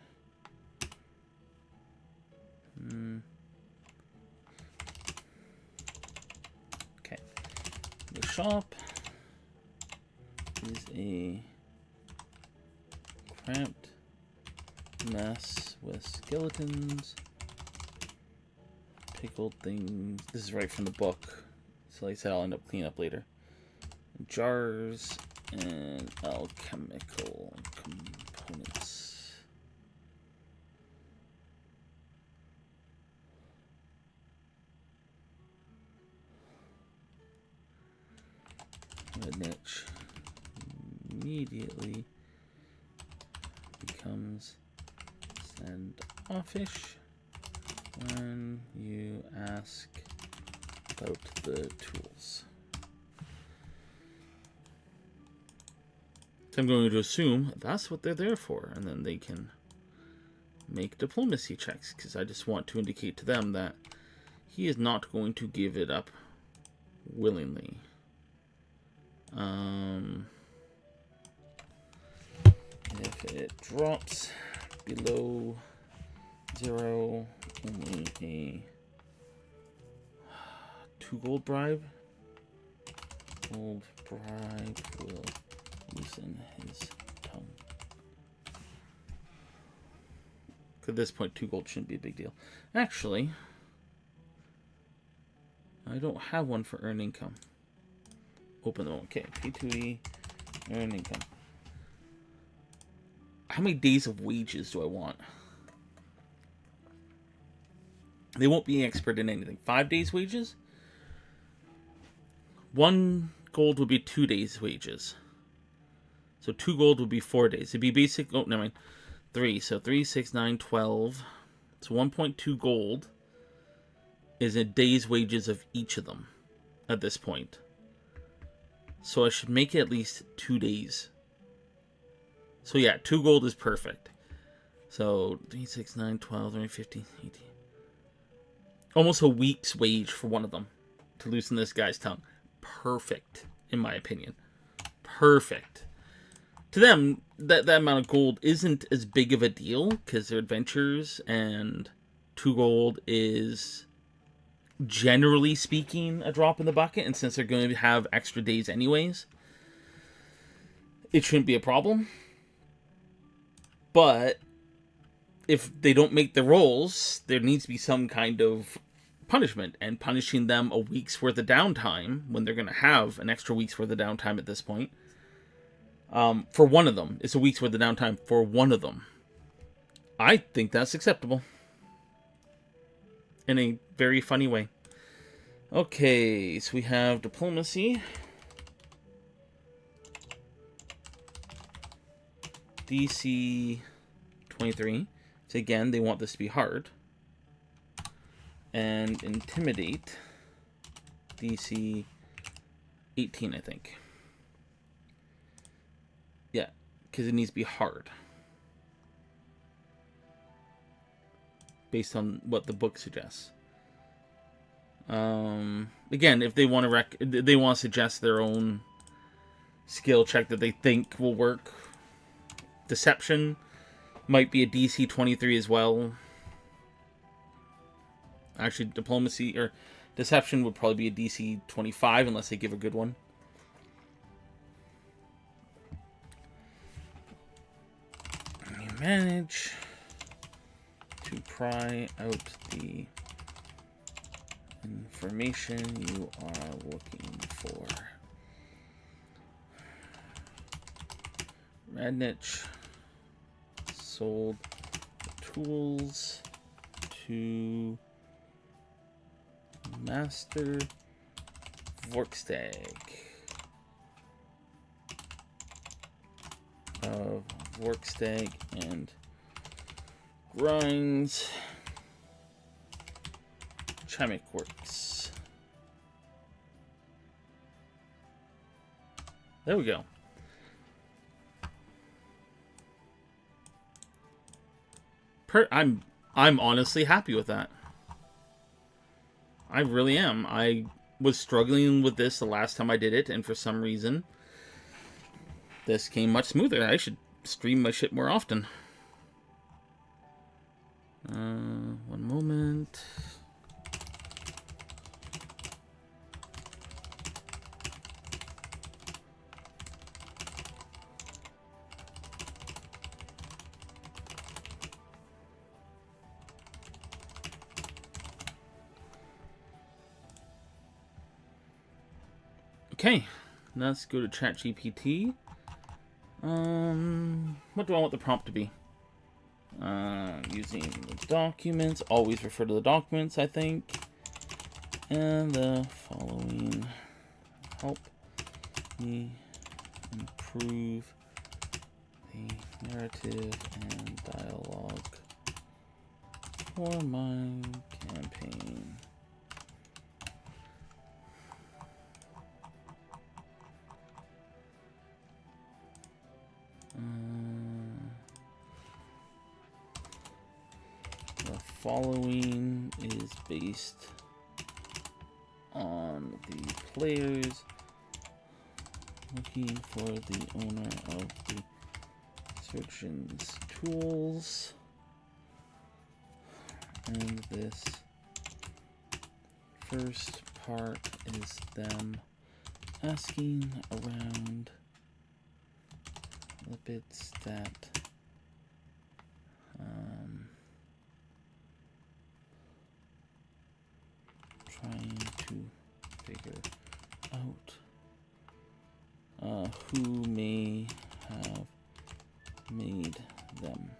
Okay. The shop is a cramped mess with skeletons, pickled things. This is right from the book, so like I said, I'll end up cleaning up later. Jars and alchemical components. The niche immediately becomes standoffish when you ask about the tools. So I'm going to assume that's what they're there for, and then they can make diplomacy checks, because I just want to indicate to them that he is not going to give it up willingly. If it drops below 0, only a 2 gold bribe. Gold bribe will loosen his tongue. At this point, 2 gold shouldn't be a big deal. Actually, I don't have one for earn income. Open them. Okay, P2E, earn income. How many days of wages do I want? They won't be expert in anything. 5 days wages? 1 gold would be 2 days wages. So 2 gold would be 4 days. It'd be basic. Oh, never mind. 3. So 3, 6, 9, 12. So 1.2 gold is a day's wages of each of them at this point. So I should make it at least 2 days. So yeah, 2 gold is perfect. So 3, 6, 9, 12, 13, 15, 18. Almost a week's wage for one of them to loosen this guy's tongue. Perfect, in my opinion. Perfect. To them, that amount of gold isn't as big of a deal because they're adventurers, and 2 gold is, generally speaking, a drop in the bucket. And since they're going to have extra days anyways, it shouldn't be a problem. But if they don't make the rolls, there needs to be some kind of punishment, and punishing them a week's worth of downtime when they're going to have an extra week's worth of downtime at this point. For one of them, it's a week's worth of downtime for one of them. I think that's acceptable. In a very funny way. Okay, so we have diplomacy. DC 23. So again, they want this to be hard. And intimidate. DC 18, I think. Yeah, because it needs to be hard. Based on what the book suggests. Again, if they want to suggest their own skill check that they think will work. Deception might be a DC 23 as well. Actually, diplomacy or deception would probably be a DC 25 unless they give a good one. You manage to pry out the information you are looking for. Radnich sold tools to Master Vorkstag of Vorkstag and Grinds Chemic Works. There we go. I'm honestly happy with that. I really am. I was struggling with this the last time I did it, and for some reason, this came much smoother. I should stream my shit more often. One moment. Okay, let's go to ChatGPT. What do I want the prompt to be? Using the documents. Always refer to the documents, I think. And the following help me improve the narrative and dialogue for my campaign. The following is based on the players looking for the owner of the surgeon's tools, and this first part is them asking around the bits that trying to figure out who may have made them.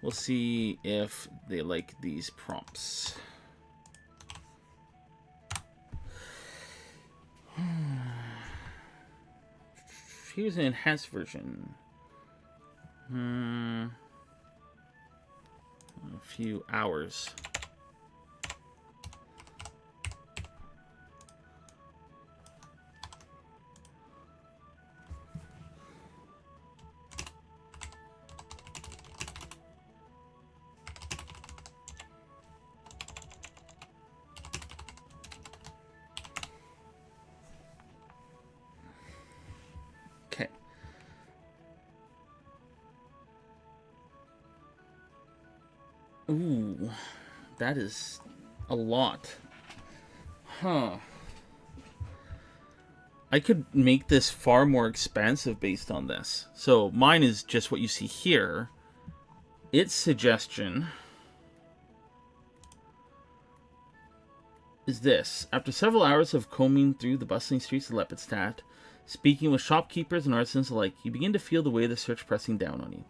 We'll see if they like these prompts. Here's an enhanced version. A few hours. Ooh, that is a lot. Huh. I could make this far more expansive based on this. So mine is just what you see here. Its suggestion is this. After several hours of combing through the bustling streets of Lepidstadt, speaking with shopkeepers and artisans alike, you begin to feel the weight of the search pressing down on you.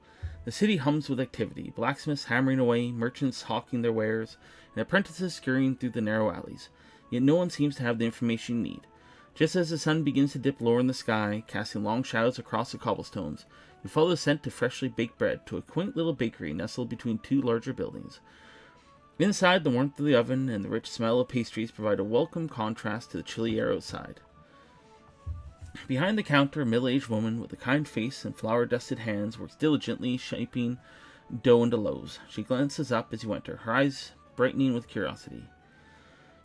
The city hums with activity, blacksmiths hammering away, merchants hawking their wares, and apprentices scurrying through the narrow alleys. Yet no one seems to have the information you need. Just as the sun begins to dip lower in the sky, casting long shadows across the cobblestones, you follow the scent of freshly baked bread to a quaint little bakery nestled between two larger buildings. Inside, the warmth of the oven and the rich smell of pastries provide a welcome contrast to the chilly air outside. Behind the counter, a middle-aged woman with a kind face and flour-dusted hands works diligently shaping dough into loaves. She glances up as you enter, her eyes brightening with curiosity.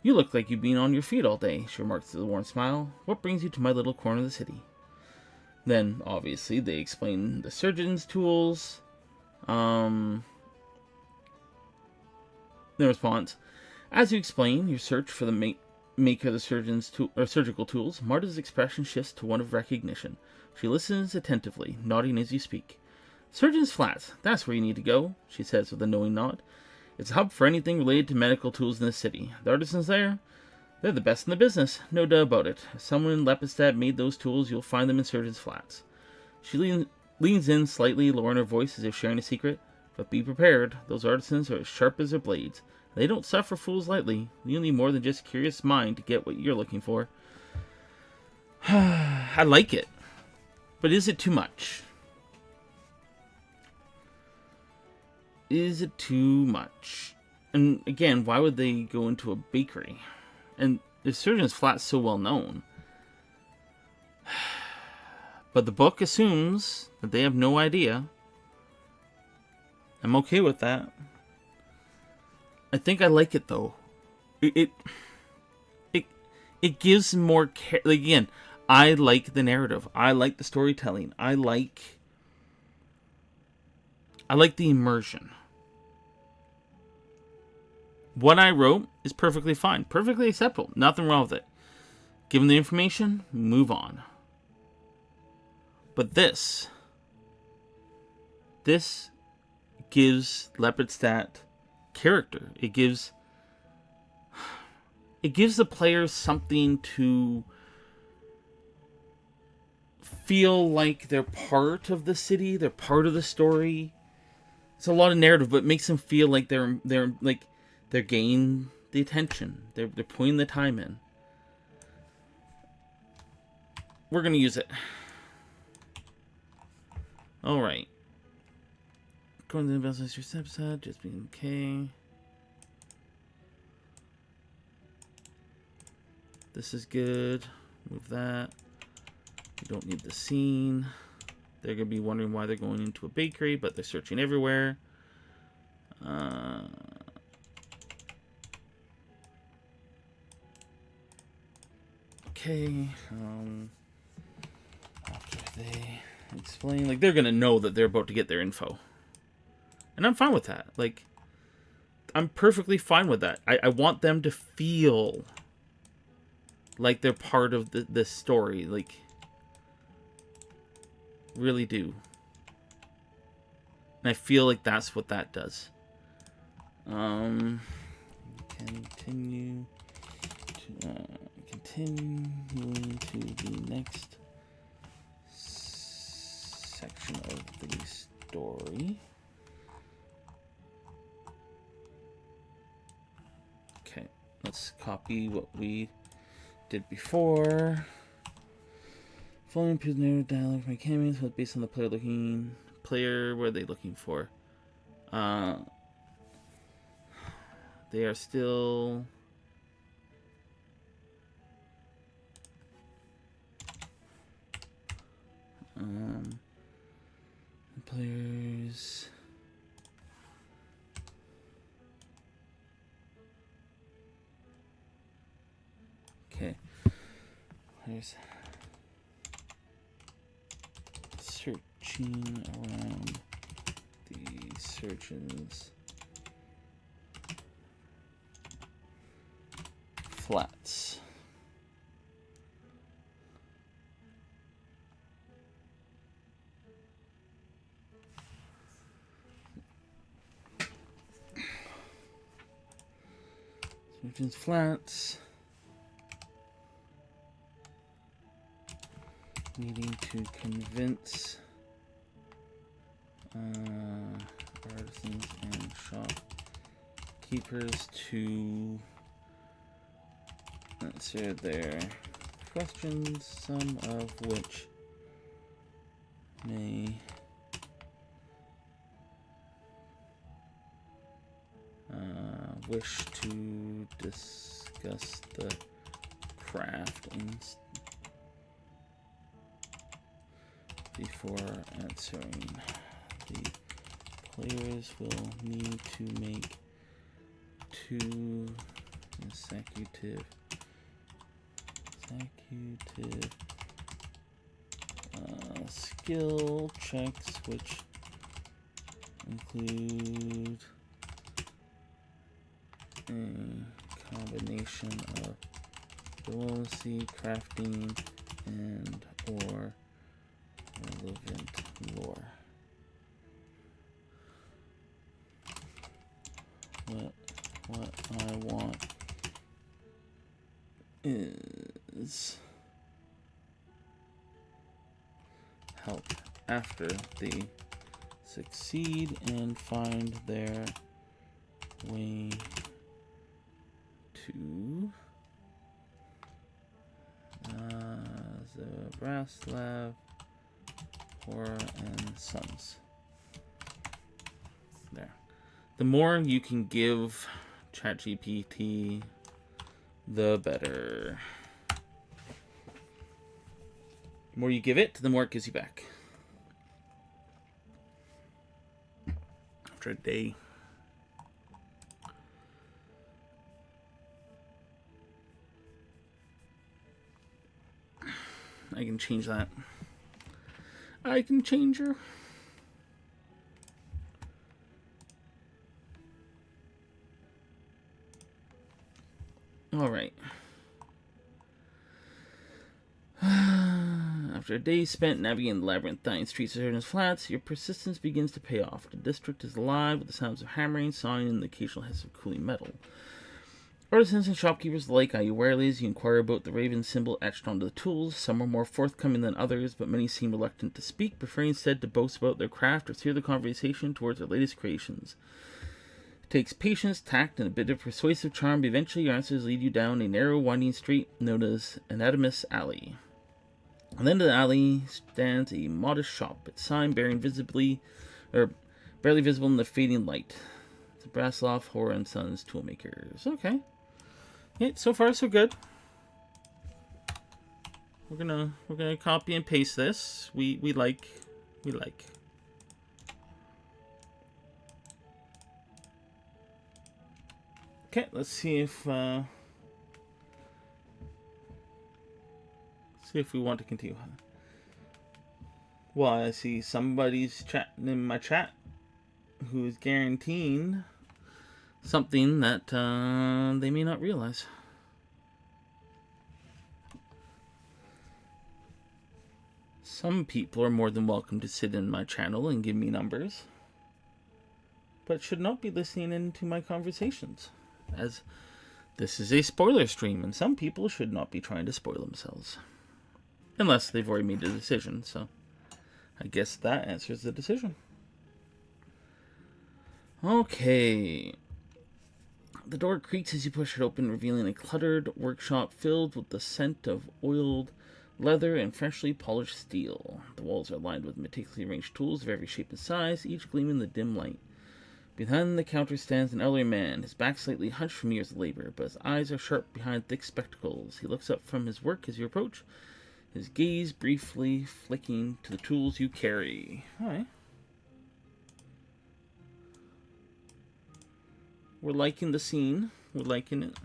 "You look like you've been on your feet all day," she remarks with a warm smile. "What brings you to my little corner of the city?" Then, obviously, they explain the surgeon's tools. The response: "As you explain your search for the maker of the surgical tools," Marta's expression shifts to one of recognition. She listens attentively, nodding as you speak. "Surgeon's Flats, that's where you need to go," she says with a knowing nod. "It's a hub for anything related to medical tools in the city. The artisans there, they're the best in the business, no doubt about it. If someone in Lepidstadt made those tools, you'll find them in Surgeon's Flats." She leans in slightly, lowering her voice as if sharing a secret. "But be prepared, those artisans are as sharp as their blades. They don't suffer fools lightly. You'll need more than just a curious mind to get what you're looking for." I like it. But is it too much? Is it too much? And again, why would they go into a bakery? And the Surgeon's Flat's so well known. But the book assumes that they have no idea. I'm okay with that. I think I like it though. It gives more care. Like, again, I like the narrative. I like the storytelling. I like the immersion. What I wrote is perfectly fine. Perfectly acceptable. Nothing wrong with it. Given the information, move on. But this gives Lepidstadt character. It gives the players something to feel like they're part of the city, they're part of the story. It's a lot of narrative, but it makes them feel like they're gaining the attention. They're putting the time in. We're gonna use it. All right. Going to the investments, your steps ahead, just being okay. This is good. Move that. You don't need the scene. They're going to be wondering why they're going into a bakery, but they're searching everywhere. Okay. After they explain, like, they're going to know that they're about to get their info. And I'm fine with that. Like, I'm perfectly fine with that. I want them to feel like they're part of this story. Like, really do. And I feel like that's what that does. Continue to continuing to the next section of the story. Okay, let's copy what we did before. Following improves narrative dialogue from my campaigns was based on the player. What are they looking for? They are still players. Okay. There's searching around the surgeon's flats. Surgeon's flats. Needing to convince artisans and shopkeepers to answer their questions, some of which may wish to discuss the craft before answering. The players will need to make 2 consecutive skill checks, which include a combination of diplomacy, crafting, and or relevant lore. What I want is help after they succeed and find their way to the Braslav and Sons. There. The more you can give ChatGPT, the better. The more you give it, the more it gives you back. After a day. I can change that. I can change her. Alright. After a day spent navigating the labyrinthine streets of Turner's Flats, your persistence begins to pay off. The district is alive with the sounds of hammering, sawing, and the occasional hiss of cooling metal. Artisans and shopkeepers alike eye you warily as you inquire about the raven symbol etched onto the tools. Some are more forthcoming than others, but many seem reluctant to speak, preferring instead to boast about their craft or steer the conversation towards their latest creations. It takes patience, tact, and a bit of persuasive charm, but eventually your answers lead you down a narrow, winding street known as Anatomus Alley. At the end of the alley stands a modest shop, its sign barely visible in the fading light. It's a Brasloff, Horror and Sons Toolmakers. Okay. Yeah, so far so good. We're gonna copy and paste this. We like. Okay, let's see if we want to continue. Well, I see somebody's chatting in my chat who's guaranteeing something that they may not realize. Some people are more than welcome to sit in my channel and give me numbers, but should not be listening into my conversations, as this is a spoiler stream, and some people should not be trying to spoil themselves. Unless they've already made a decision, so I guess that answers the decision. Okay. The door creaks as you push it open, revealing a cluttered workshop filled with the scent of oiled leather and freshly polished steel. The walls are lined with meticulously arranged tools of every shape and size, each gleaming in the dim light. Behind the counter stands an elderly man, his back slightly hunched from years of labor, but his eyes are sharp behind thick spectacles. He looks up from his work as you approach, his gaze briefly flicking to the tools you carry. Alright. We're liking the scene. We're liking it.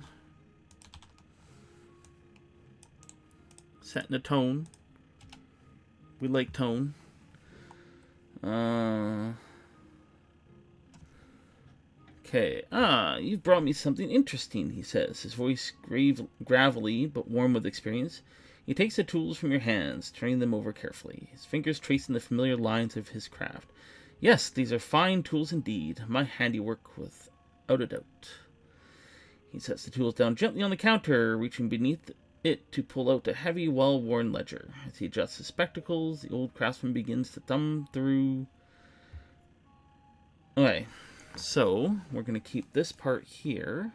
Setting a tone. We like tone. Okay. You've brought me something interesting, he says, his voice gravelly but warm with experience. He takes the tools from your hands, turning them over carefully, his fingers tracing the familiar lines of his craft. Yes, these are fine tools indeed, my handiwork without a doubt. He sets the tools down gently on the counter, reaching beneath it to pull out a heavy, well-worn ledger. As he adjusts his spectacles, the old craftsman begins to thumb through. Okay, so we're going to keep this part here.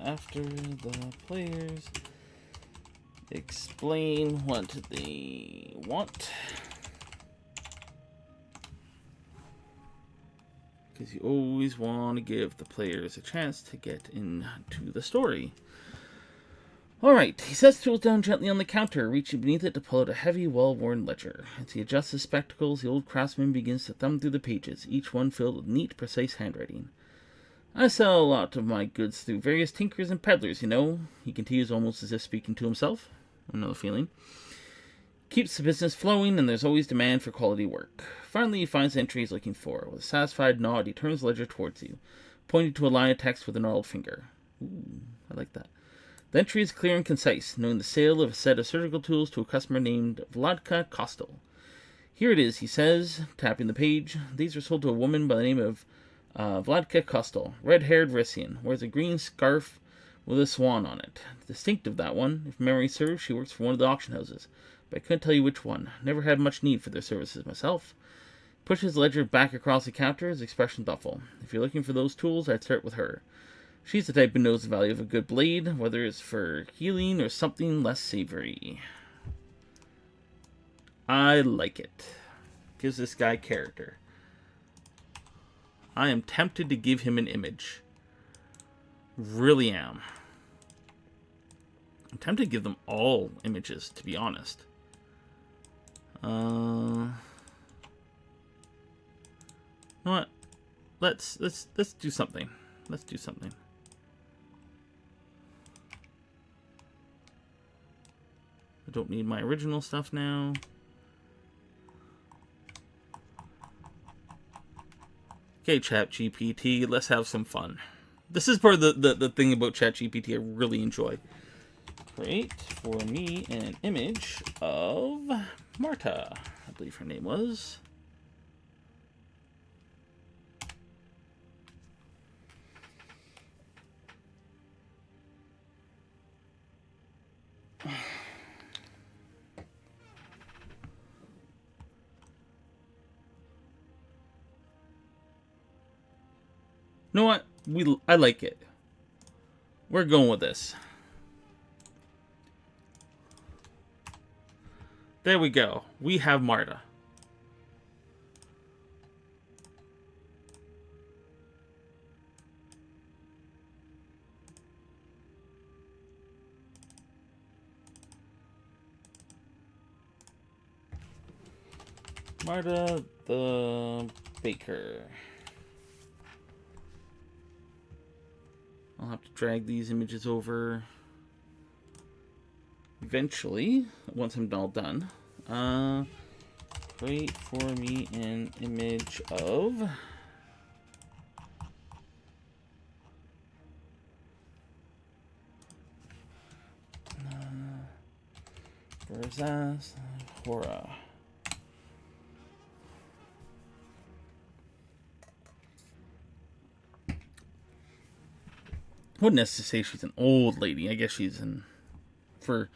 After the players explain what they want, because you always want to give the players a chance to get into the story. Alright, he sets the tools down gently on the counter, reaching beneath it to pull out a heavy, well-worn ledger. As he adjusts his spectacles, the old craftsman begins to thumb through the pages, each one filled with neat, precise handwriting. I sell a lot of my goods through various tinkers and peddlers, you know, he continues almost as if speaking to himself. Another feeling. Keeps the business flowing, and there's always demand for quality work. Finally, he finds the entry he's looking for. With a satisfied nod, he turns the ledger towards you, pointing to a line of text with a gnarled finger. Ooh, I like that. The entry is clear and concise, knowing the sale of a set of surgical tools to a customer named Vladka Kostel. Here it is, he says, tapping the page. These were sold to a woman by the name of Vladka Kostel, red-haired Russian, wears a green scarf with a swan on it. Distinctive, that one. If memory serves, she works for one of the auction houses, but I couldn't tell you which one. Never had much need for their services myself. Pushes the ledger back across the counter, his expression thoughtful. If you're looking for those tools, I'd start with her. She's the type who knows the value of a good blade, whether it's for healing or something less savory. I like it. Gives this guy character. I am tempted to give him an image. Really am. I'm tempted to give them all images, to be honest. You know what? Let's do something. Let's do something. I don't need my original stuff now. Okay, ChatGPT, let's have some fun. This is part of the thing about ChatGPT I really enjoy. Create for me an image of Marta, I believe her name was. You know what? I like it. We're going with this. There we go. We have Marta. Marta the baker. I'll have to drag these images over eventually, once I'm all done. Create for me an image of Verzaz Hora. Wouldn't necessarily say she's an old lady. I guess she's in for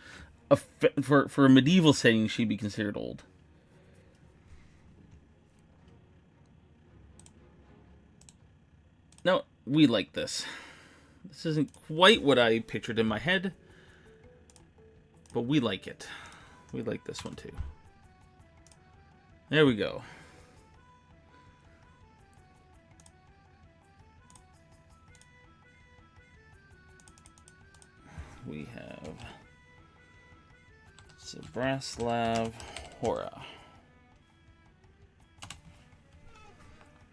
a medieval setting, she'd be considered old. No, we like this. This isn't quite what I pictured in my head, but we like it. We like this one too. There we go. We have Zabraslav Hora.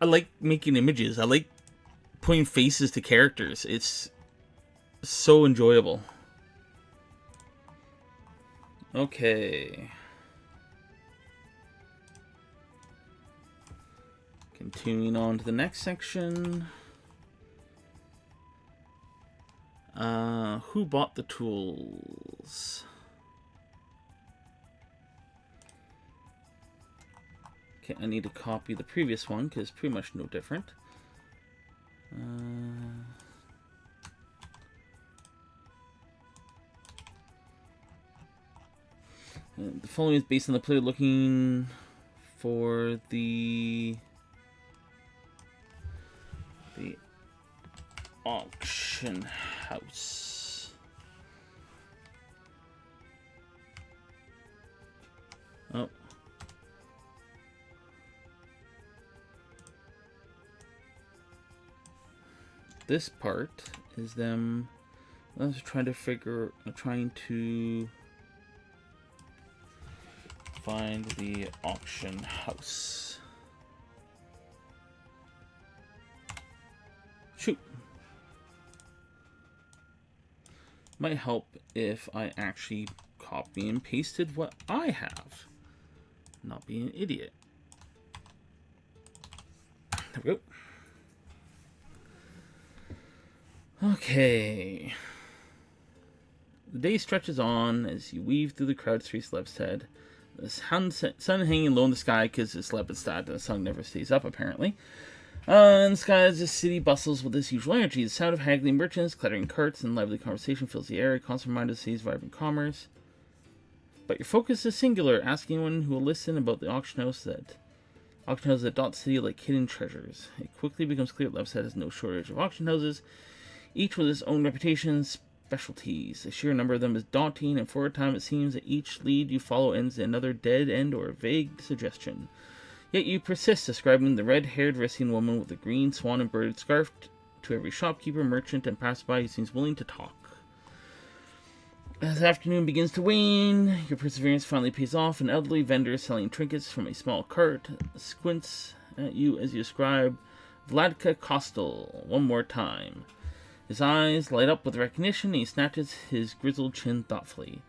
I like making images. I like putting faces to characters. It's so enjoyable. Okay. Continuing on to the next section. Who bought the tools? Okay, I need to copy the previous one because it's pretty much no different. The following is based on the player looking for the auction house. Oh. This part is them trying to find the auction house. Shoot. Might help if I actually copy and pasted what I have. Not be an idiot. There we go. Okay. The day stretches on as you weave through the crowd to reach Lebstead. The sun hanging low in the sky because it's Lebstead and the sun never stays up apparently. In the sky as the city bustles with its usual energy. The sound of haggling merchants, clattering carts, and lively conversation fills the air, a constant reminder of the city's vibrant commerce. But your focus is singular, asking anyone who will listen about the auction house that dot the city like hidden treasures. It quickly becomes clear that Lebstead has no shortage of auction houses, each with its own reputation and specialties. The sheer number of them is daunting, and for a time it seems that each lead you follow ends in another dead end or vague suggestion. Yet you persist, describing the red-haired Rissian woman with the green swan-embroidered scarf to every shopkeeper, merchant, and passerby who seems willing to talk. As afternoon begins to wane, your perseverance finally pays off. An elderly vendor selling trinkets from a small cart squints at you as you describe Vladka Kostel, one more time. His eyes light up with recognition, and he snatches his grizzled chin thoughtfully.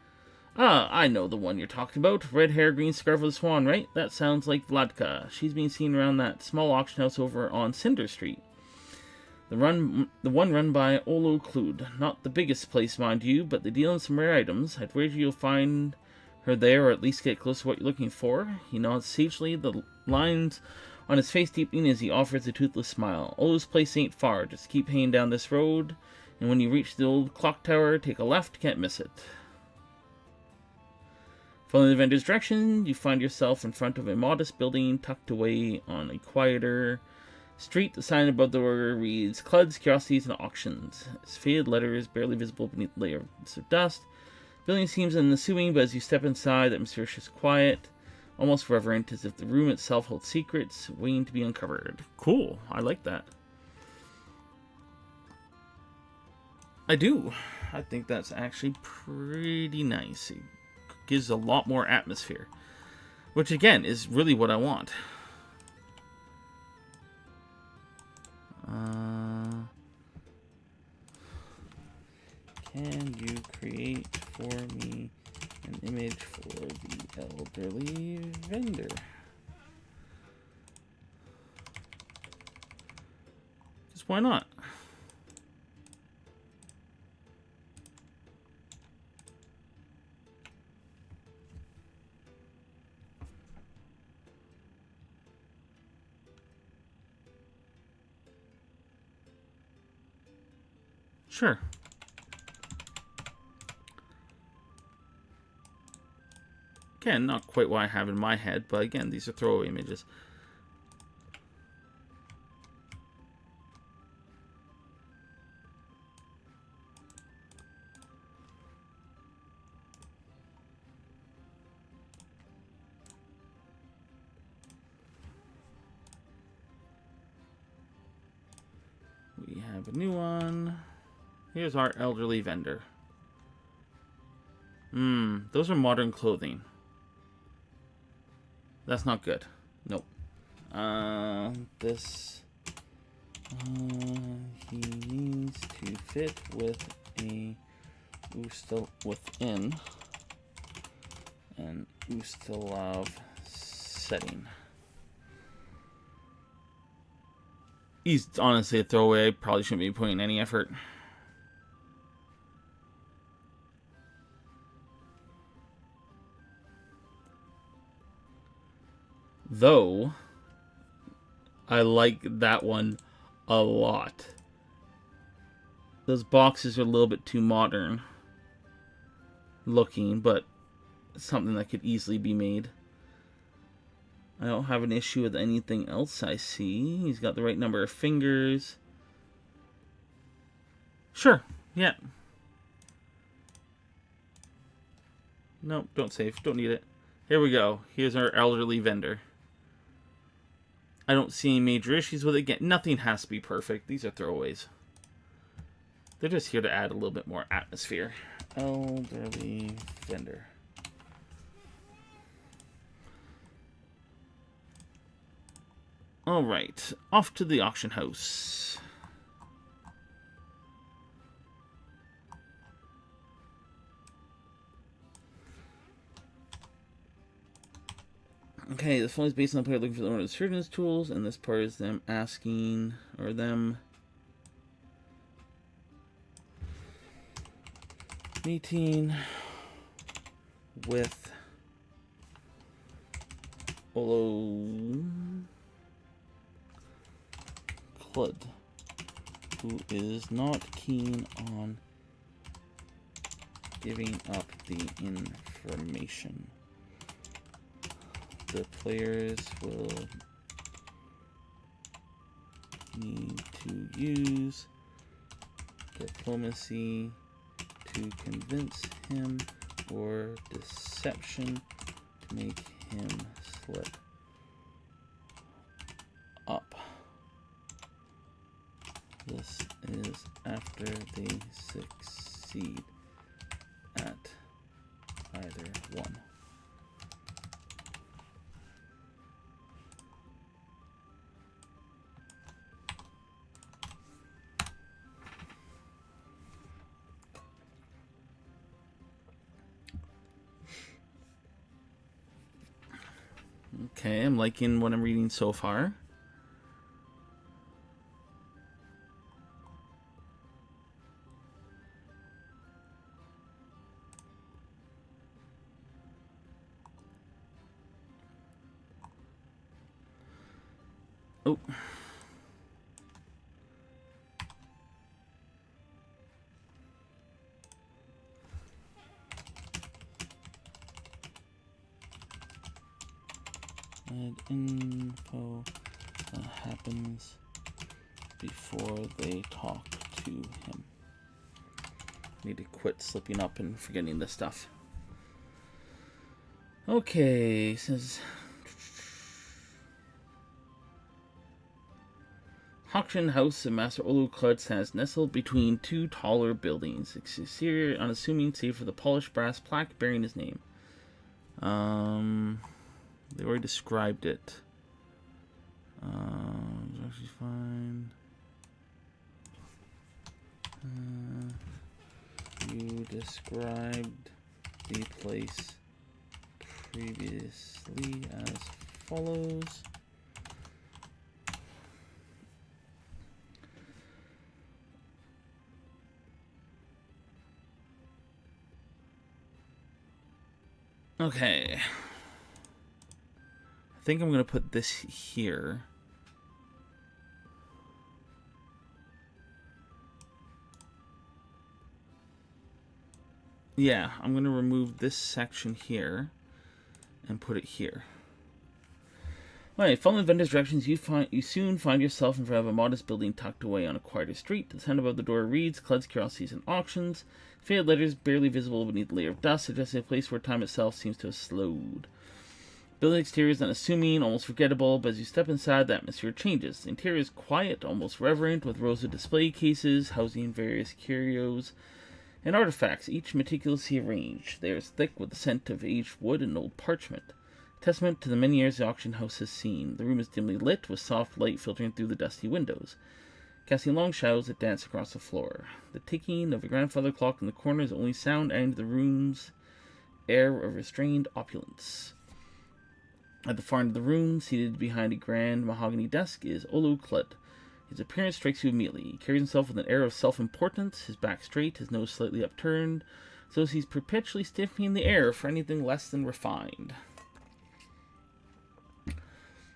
Ah, I know the one you're talking about. Red hair, green scarf with a swan, right? That sounds like Vladka. She's been seen around that small auction house over on Cinder Street. The one run by Olo Clud. Not the biggest place, mind you, but they deal in some rare items. I'd wager you'll find her there, or at least get close to what you're looking for. He nods sagely, the lines on his face deepening as he offers a toothless smile. Olo's place ain't far. Just keep hanging down this road, and when you reach the old clock tower, take a left. Can't miss it. Following the vendor's direction, you find yourself in front of a modest building tucked away on a quieter street. The sign above the door reads, Cluds, Curiosities, and Auctions. Its faded letters barely visible beneath layers of dust. The building seems unassuming, but as you step inside, that mysterious quiet, almost reverent, as if the room itself holds secrets waiting to be uncovered. Cool. I like that. I do. I think that's actually pretty nice. It gives a lot more atmosphere, which again is really what I want. Can you create for me an image for the elderly vendor? Just why not? Sure. Again, not quite what I have in my head, but again, these are throwaway images. We have a new one. Here's our elderly vendor. Those are modern clothing. That's not good. Nope. This he needs to fit with a within an Ustalav setting. He's honestly a throwaway. Probably shouldn't be putting any effort. Though, I like that one a lot. Those boxes are a little bit too modern looking, but it's something that could easily be made. I don't have an issue with anything else I see. He's got the right number of fingers. Sure, yeah. Nope, don't save. Don't need it. Here we go. Here's our elderly vendor. I don't see any major issues with it. Again, nothing has to be perfect. These are throwaways. They're just here to add a little bit more atmosphere. Elderly vendor. Alright, off to the auction house. Okay, this one is based on the player looking for the owner of the surgeon's tools, and this part is them asking, or them meeting with Olo Clud, who is not keen on giving up the information. The players will need to use diplomacy to convince him, or deception to make him slip up. This is after they succeed at either one. Okay, I'm liking what I'm reading so far. Oh. Add info that happens before they talk to him. Need to quit slipping up and forgetting this stuff. Okay, says Auction House of Master Olu Klud stands nestled between two taller buildings. Exterior unassuming save for the polished brass plaque bearing his name. They already described it. It's actually fine. You described the place previously as follows. Okay. I think I'm going to put this here. Yeah, I'm going to remove this section here and put it here. Alright, following the vendor's directions, you soon find yourself in front of a modest building tucked away on a quieter street. The sign above the door reads, Klud's Curiosities and Auctions. Faded letters barely visible beneath a layer of dust, suggesting a place where time itself seems to have slowed. Building exterior is unassuming, almost forgettable, but as you step inside, the atmosphere changes. The interior is quiet, almost reverent, with rows of display cases housing various curios and artifacts, each meticulously arranged. They are thick with the scent of aged wood and old parchment. Testament to the many years the auction house has seen. The room is dimly lit, with soft light filtering through the dusty windows, casting long shadows that dance across the floor. The ticking of a grandfather clock in the corner is the only sound adding to the room's air of restrained opulence. At the far end of the room, seated behind a grand mahogany desk, is Olu Klud. His appearance strikes you immediately. He carries himself with an air of self-importance, his back straight, his nose slightly upturned, so as he's perpetually stiffening the air for anything less than refined.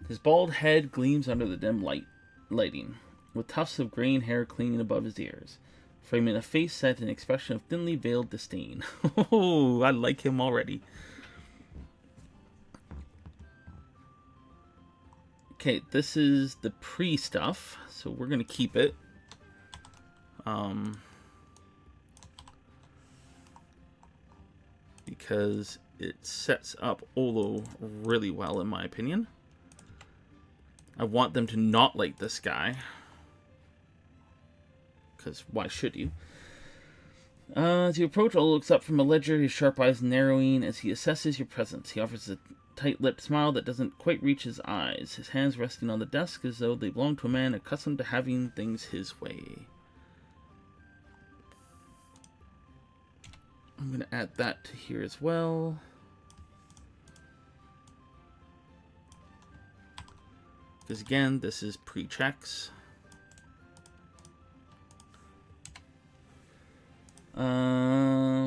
His bald head gleams under the dim lighting, with tufts of graying hair clinging above his ears, framing a face set in an expression of thinly veiled disdain. Oh, I like him already. Okay, this is the pre-stuff, so we're going to keep it. Because it sets up Olo really well, in my opinion. I want them to not like this guy. Because why should you? As you approach, Olo looks up from a ledger, his sharp eyes narrowing as he assesses your presence. He offers a tight-lipped smile that doesn't quite reach his eyes, his hands resting on the desk as though they belong to a man accustomed to having things his way. I'm going to add that to here as well. Because again, this is pre-checks.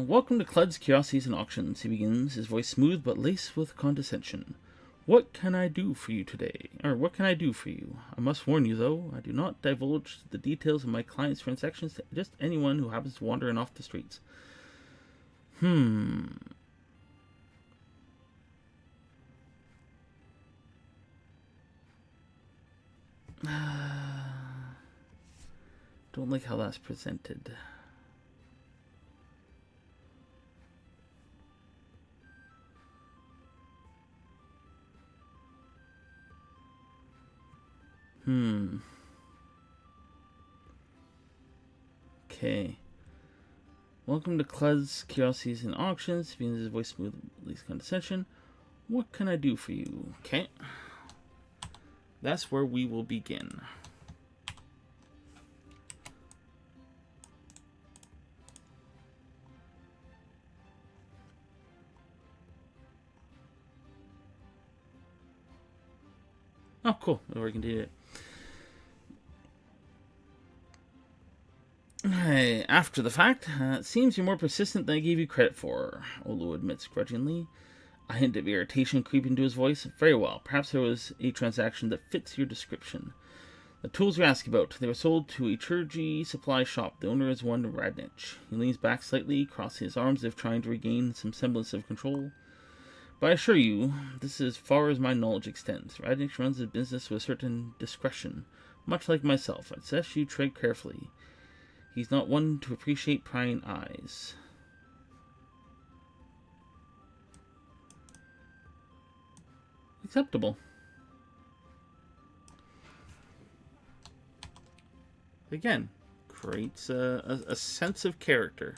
Welcome to Klud's Curiosities and Auctions, he begins, his voice smooth but laced with condescension. What can I do for you today? Or what can I do for you? I must warn you, though, I do not divulge the details of my client's transactions to just anyone who happens to wander in off the streets. Don't like how that's presented. Okay. Welcome to Klud's Curiosities and Auctions. Begins his voice smooth, least condescension. What can I do for you? Okay. That's where we will begin. Oh, cool. We can do it. Hey, after the fact, it seems you're more persistent than I gave you credit for, Olu admits grudgingly. A hint of irritation creeping into his voice. Very well. Perhaps there was a transaction that fits your description. The tools you ask about, they were sold to a Churgy supply shop. The owner is one Radnich. He leans back slightly, crossing his arms as if trying to regain some semblance of control. But I assure you, this is as far as my knowledge extends. Radnich runs his business with a certain discretion. Much like myself, I'd suggest you tread carefully. He's not one to appreciate prying eyes. Acceptable. Again, creates a sense of character.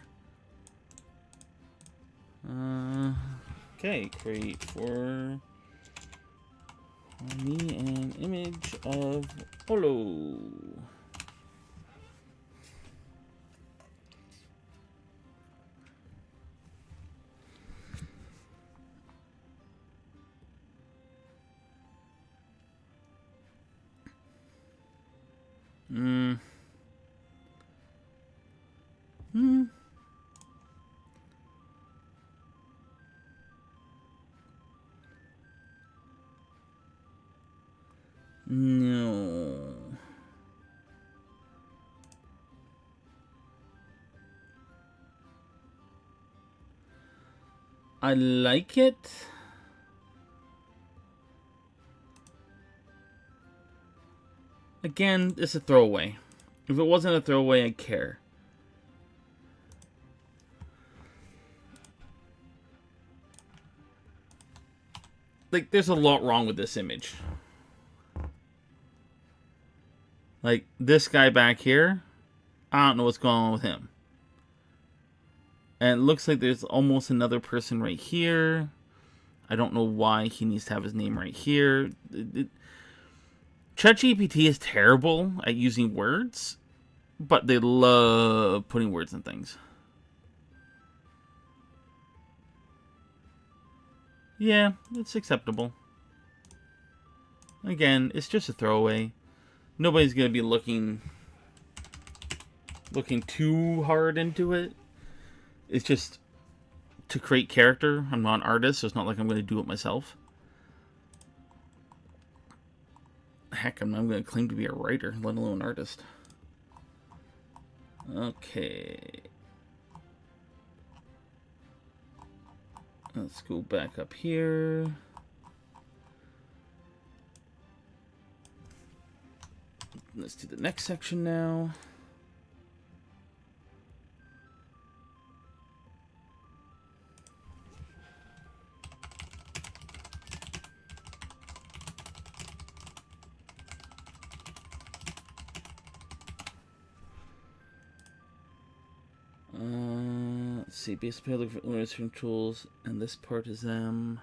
Okay, create for me an image of Olo. No. I like it. Again, it's a throwaway. If it wasn't a throwaway, I'd care. Like, there's a lot wrong with this image. Like, this guy back here, I don't know what's going on with him. And it looks like there's almost another person right here. I don't know why he needs to have his name right here. ChatGPT is terrible at using words, but they love putting words in things. Yeah, it's acceptable. Again, it's just a throwaway. Nobody's going to be looking too hard into it. It's just to create character. I'm not an artist, so it's not like I'm going to do it myself. Heck, I'm not going to claim to be a writer, let alone an artist. Okay. Let's go back up here. Let's do the next section now. Let's see. Basically, look for owners from tools, and this part is them.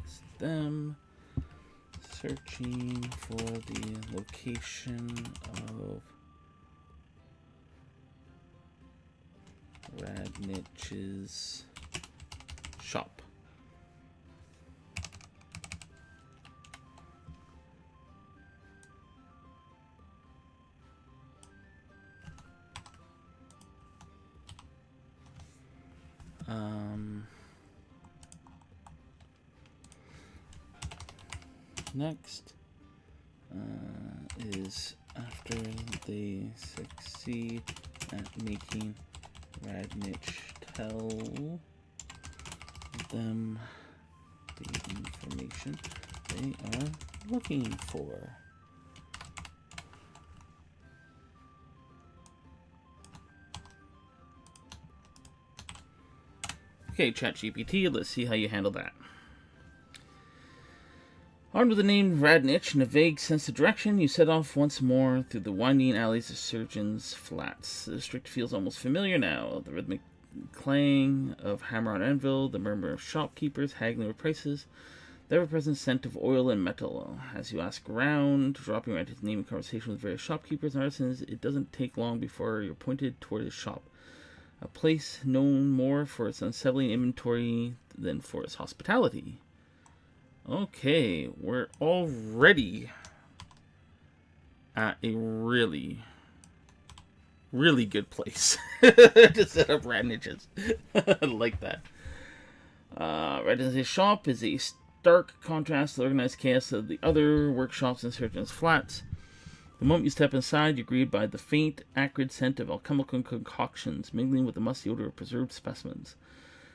It's them searching for the location of Radnich's shop. Next is after they succeed at making Radnich tell them the information they are looking for. Okay, ChatGPT, let's see how you handle that. Armed with the name Radnich and a vague sense of direction, you set off once more through the winding alleys of Surgeon's Flats. The district feels almost familiar now. The rhythmic clang of hammer on anvil, the murmur of shopkeepers haggling over prices, The ever-present scent of oil and metal. As you ask around, dropping right into name in conversation with various shopkeepers and artisans, it doesn't take long before you're pointed toward his shop. A place known more for its unsettling inventory than for its hospitality. Okay, we're already at a really, really good place to set up rat niches. I like that. Right as his shop is a stark contrast to the organized chaos of the other workshops and surgeons' flats. The moment you step inside, you're greeted by the faint, acrid scent of alchemical concoctions, mingling with the musty odor of preserved specimens.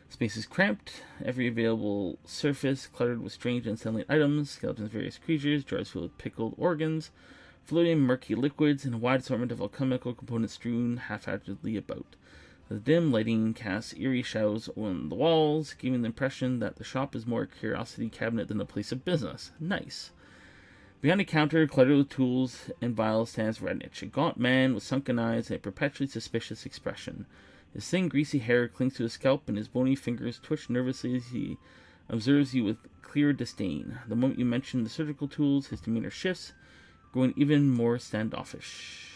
Space is cramped, every available surface cluttered with strange and unsettling items, skeletons of various creatures, jars filled with pickled organs, floating murky liquids, and a wide assortment of alchemical components strewn haphazardly about. The dim lighting casts eerie shadows on the walls, giving the impression that the shop is more a curiosity cabinet than a place of business. Nice. Behind a counter, cluttered with tools and vials, stands Rednich, a gaunt man with sunken eyes and a perpetually suspicious expression. His thin, greasy hair clings to his scalp, and his bony fingers twitch nervously as he observes you with clear disdain. The moment you mention the surgical tools, his demeanor shifts, growing even more standoffish.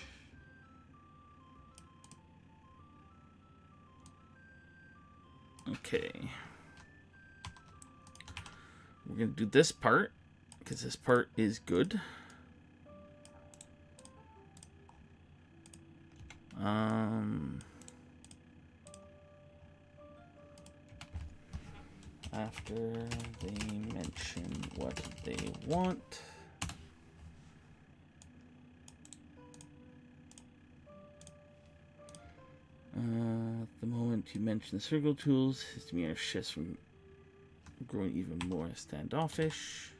Okay. We're going to do this part, because this part is good. After they mention what they want. The moment you mention the circle tools, his demeanor shifts from growing even more standoffish.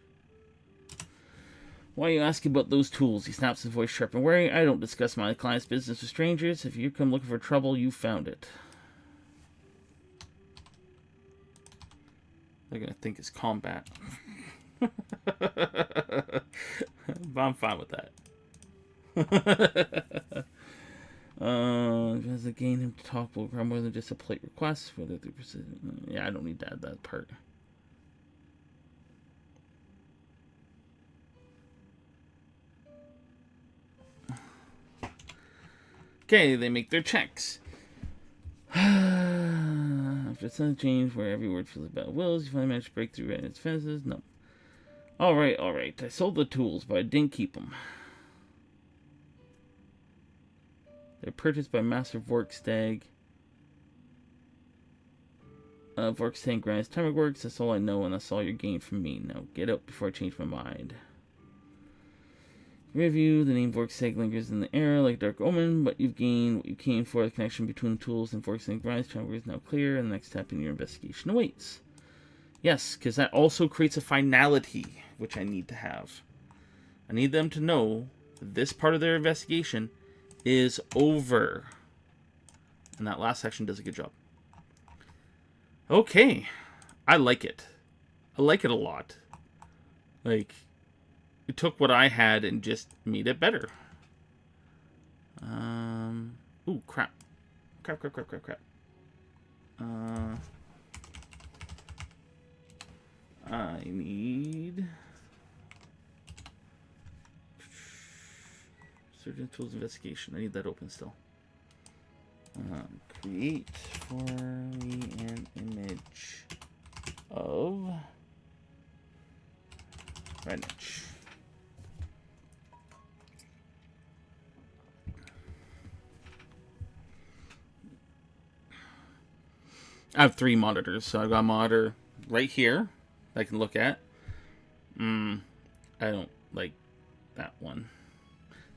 Why are you asking about those tools? He snaps, his voice sharp and wary. I don't discuss my client's business with strangers. If you come looking for trouble, you found it. They're going to think it's combat. But I'm fine with that. As a gain him to talk will require more than just a polite request. Whether through precision. Yeah, I don't need to add that part. Okay, they make their checks. After some change where every word feels about wills, you finally manage to break through its fences. No. Alright. I sold the tools, but I didn't keep them. They're purchased by Master Vorkstag. Vorkstag grants time works. That's all I know, and that's all you're getting from me. Now get out before I change my mind. Review, the name Vorkstag lingers in the air like a dark omen, but you've gained what you came for. The connection between the tools and Vorkstag grinds time is now clear, and the next step in your investigation awaits. Yes, because that also creates a finality, which I need to have. I need them to know that this part of their investigation is over. And that last section does a good job. Okay. I like it. I like it a lot. Like, it took what I had and just made it better. Ooh, crap. Crap. I need... Surgeon Tools Investigation. I need that open still. Create for me an image of Greenwich. I have 3 monitors, so I've got a monitor right here that I can look at. I don't like that one.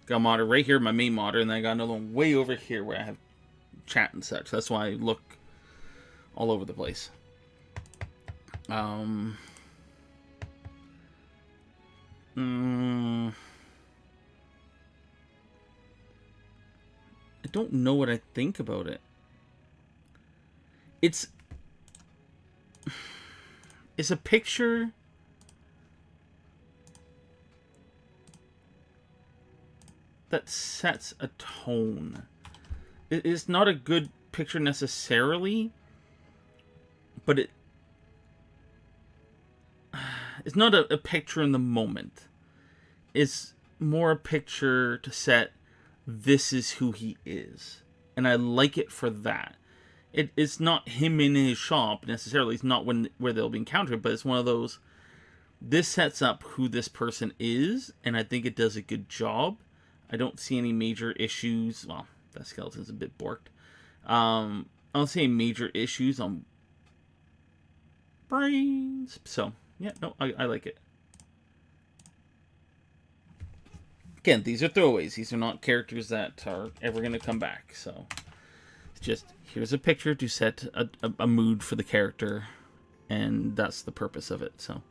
Got a monitor right here, my main monitor, and then I got another one way over here where I have chat and such. That's why I look all over the place. I don't know what I think about it. It's a picture that sets a tone. It is not a good picture necessarily, but it's not a picture in the moment. It's more a picture to set, this is who he is. And I like it for that. It's not him in his shop necessarily. It's not where they'll be encountered, but it's one of those, this sets up who this person is, and I think it does a good job. I don't see any major issues. Well, that skeleton's a bit borked. I don't see any major issues on brains. So, yeah, no, I like it. Again, these are throwaways. These are not characters that are ever going to come back. So, it's just, here's a picture to set a mood for the character, and that's the purpose of it. So,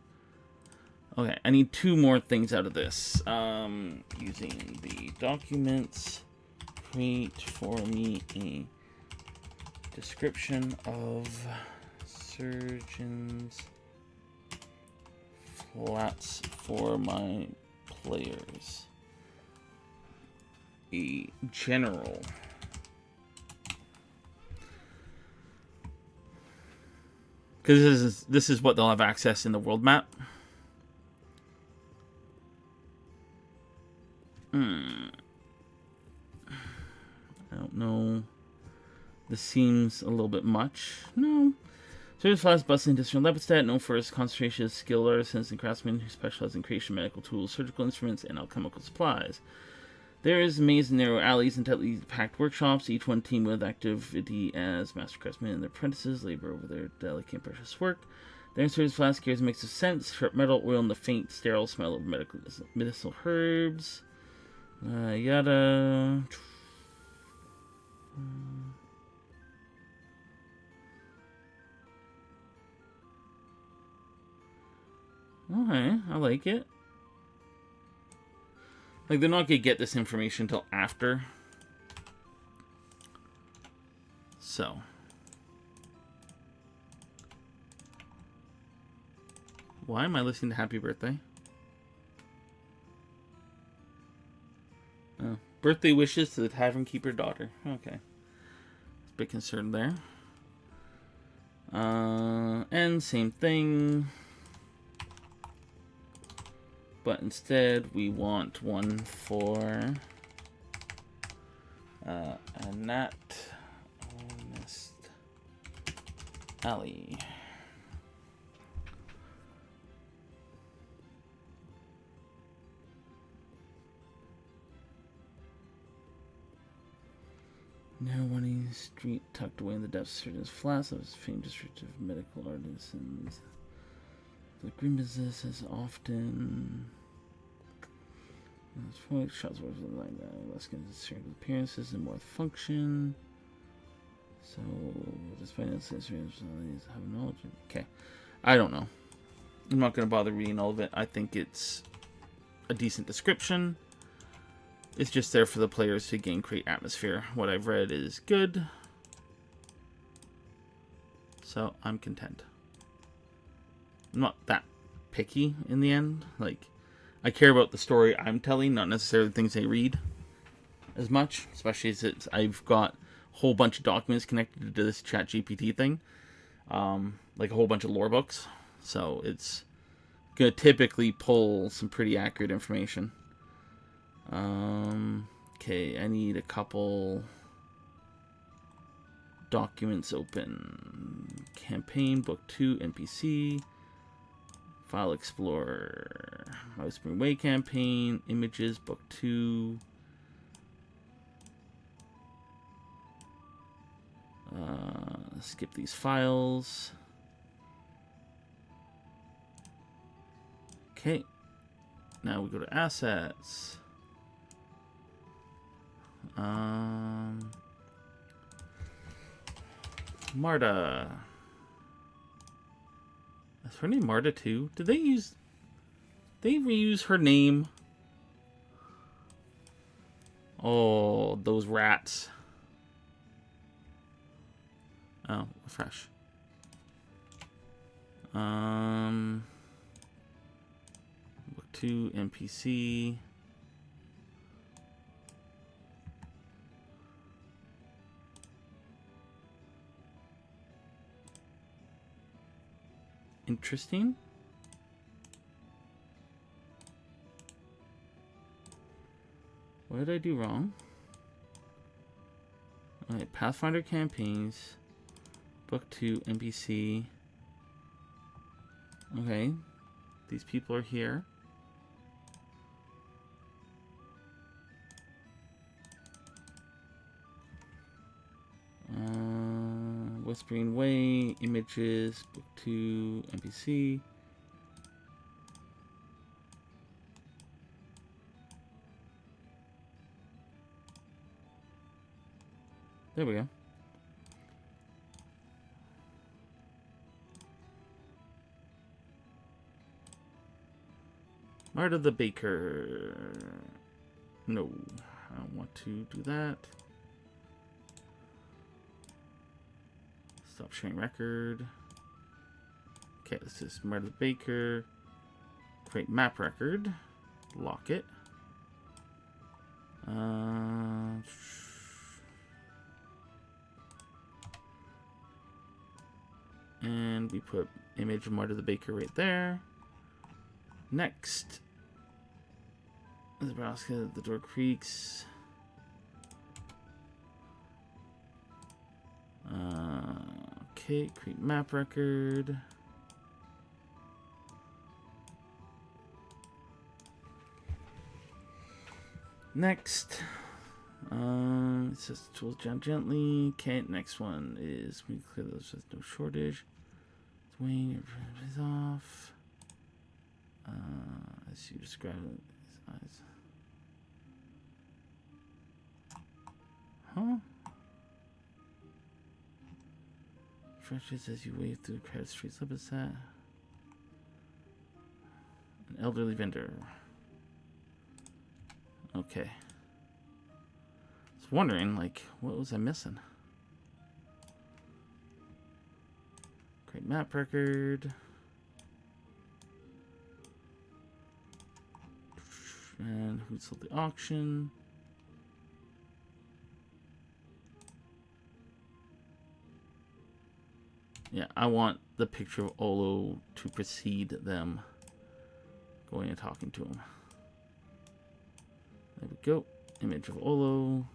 okay, I need 2 more things out of this. Using the documents, create for me a description of surgeons flats for my players. A general. Because this is what they'll have access in the world map. I don't know. This seems a little bit much. No. Surgeons Flats Bus Industrial Lepidstadt, known for his concentration of skilled artisans and craftsmen who specialize in creation of medical tools, surgical instruments, and alchemical supplies. There is maze and narrow alleys and tightly packed workshops, each one teamed with activity as master craftsmen and their apprentices labor over their delicate and precious work. Their surgeons Flats carries a mix of scents, sharp metal, oil, and the faint, sterile smell of medicinal herbs. Yada. Okay, I like it. Like, they're not going to get this information until after. So. Why am I listening to Happy Birthday? Oh, birthday wishes to the Tavern Keeper daughter. Okay. A bit concerned there. And same thing. But instead, we want one for Nat Honest Alley. Now running street tucked away in the depths of Surgeon's Flats of his famed district of medical artisans. The grim business is often shots were like that, less concerned with appearances and more function. So, despite its responsibilities, have knowledge. Okay, I don't know. I'm not going to bother reading all of it. I think it's a decent description. It's just there for the players to gain create atmosphere. What I've read is good, so I'm content. I'm not that picky in the end. Like, I care about the story I'm telling, not necessarily things I read as much. Especially as I've got a whole bunch of documents connected to this ChatGPT thing. Like a whole bunch of lore books. So it's going to typically pull some pretty accurate information. Okay, I need a couple documents open. Campaign, Book 2, NPC. File Explorer, My Whispering Way campaign, Images, Book 2. Skip these files. Okay. Now we go to Assets. Marta. Is her name Marta too? Did they reuse her name? Oh, those rats. Oh, refresh. Book 2, NPC. Interesting. What did I do wrong? Alright, Pathfinder campaigns. Book 2, NPC. Okay. These people are here. Whispering Way, images, book 2, NPC. There we go. Marta the Baker. No, I don't want to do that. Stop sharing record. Okay, this is Marta the Baker. Create map record. Lock it. And we put image of Marta the Baker right there. Next. Nebraska, the door creaks. Okay, create map record. Next. It says tools down gently. Okay, next one is we clear those with no shortage. Wing is off. As you described it, his eyes. Huh? Stretches as you wave through crowded streets. What is that? An elderly vendor. Okay. I was wondering, like, what was I missing? Create map record. And who sold the auction? Yeah, I want the picture of Olo to precede them going and talking to him. There we go. Image of Olo.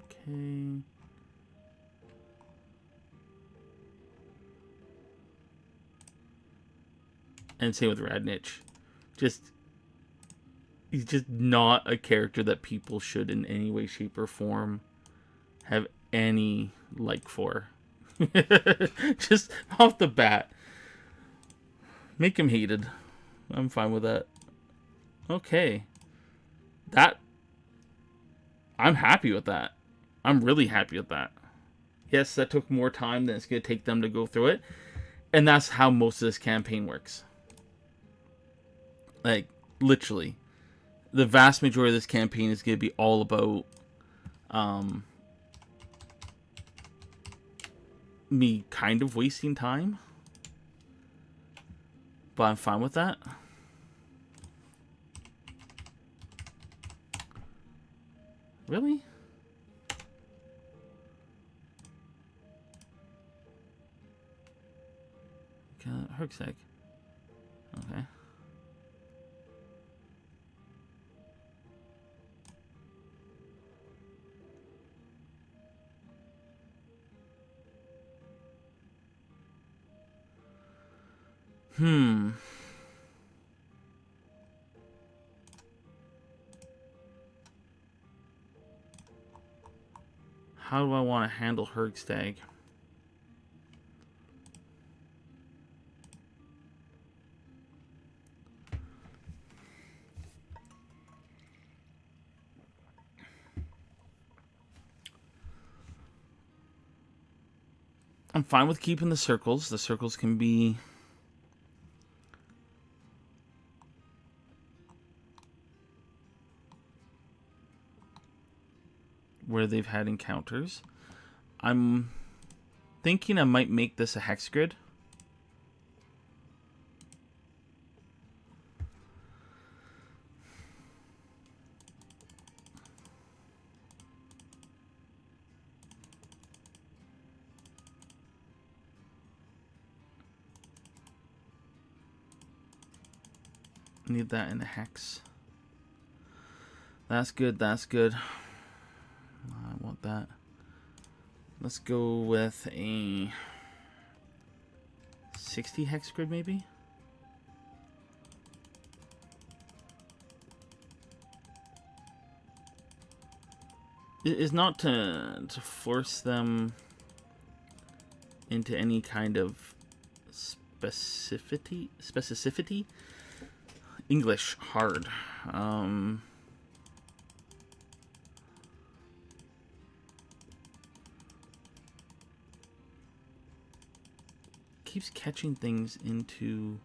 Okay. And same with Radnich. He's just not a character that people should in any way, shape, or form have any like for. Just off the bat. Make him hated. I'm fine with that. Okay. I'm happy with that. I'm really happy with that. Yes, that took more time than it's going to take them to go through it. And that's how most of this campaign works. Like, literally. The vast majority of this campaign is going to be all about me kind of wasting time. But I'm fine with that. Really? Herkseg. Okay. How do I want to handle Hergstag? I'm fine with keeping the circles. The circles can be where they've had encounters. I'm thinking I might make this a hex grid. Need that in a hex. That's good, that's good. I want that. Let's go with a 60 hex grid, maybe? It is not to force them into any kind of specificity. English hard. Keeps catching things into.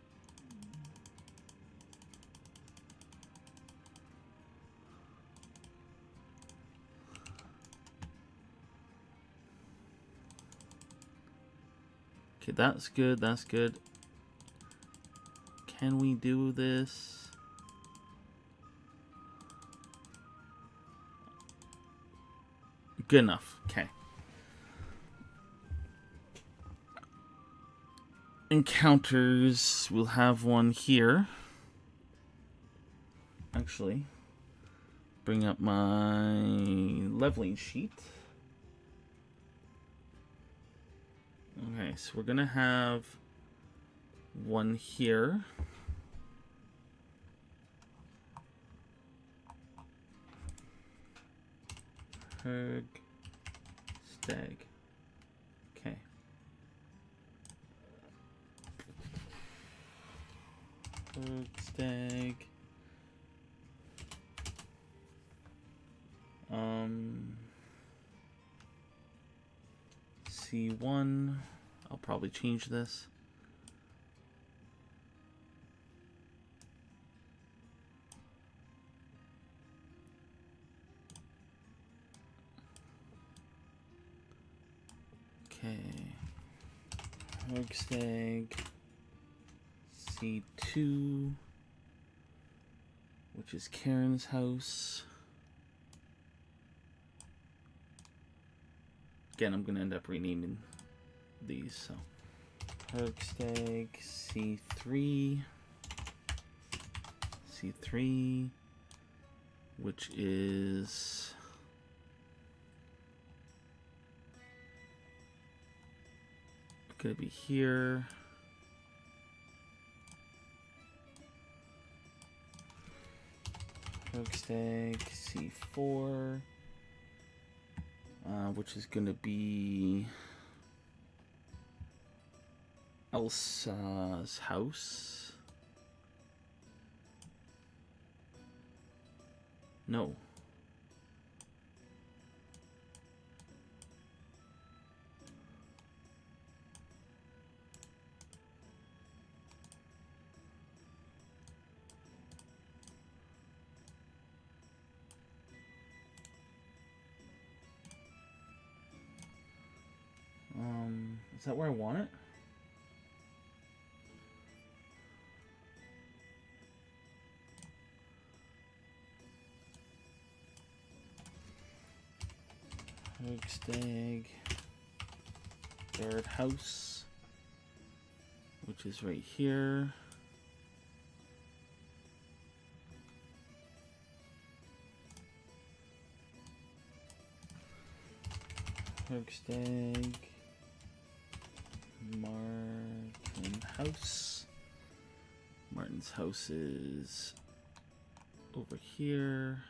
Okay, that's good, that's good. Can we do this? Good enough, okay. Encounters, we'll have one here. Actually, bring up my leveling sheet. Okay, so we're gonna have one here. Herg, stag. Okay. Herg, stag. C1. I'll probably change this. Okay. Hergstag. C2. Which is Karen's house. Again, I'm going to end up renaming these. So, Hergstag, C3. C3. Which is going to be here. Hergstag, C4. Which is going to be Elsa's house. No. Is that where I want it? Hergstag, third house, which is right here. Hergstag, Martin house. Martin's house is over here.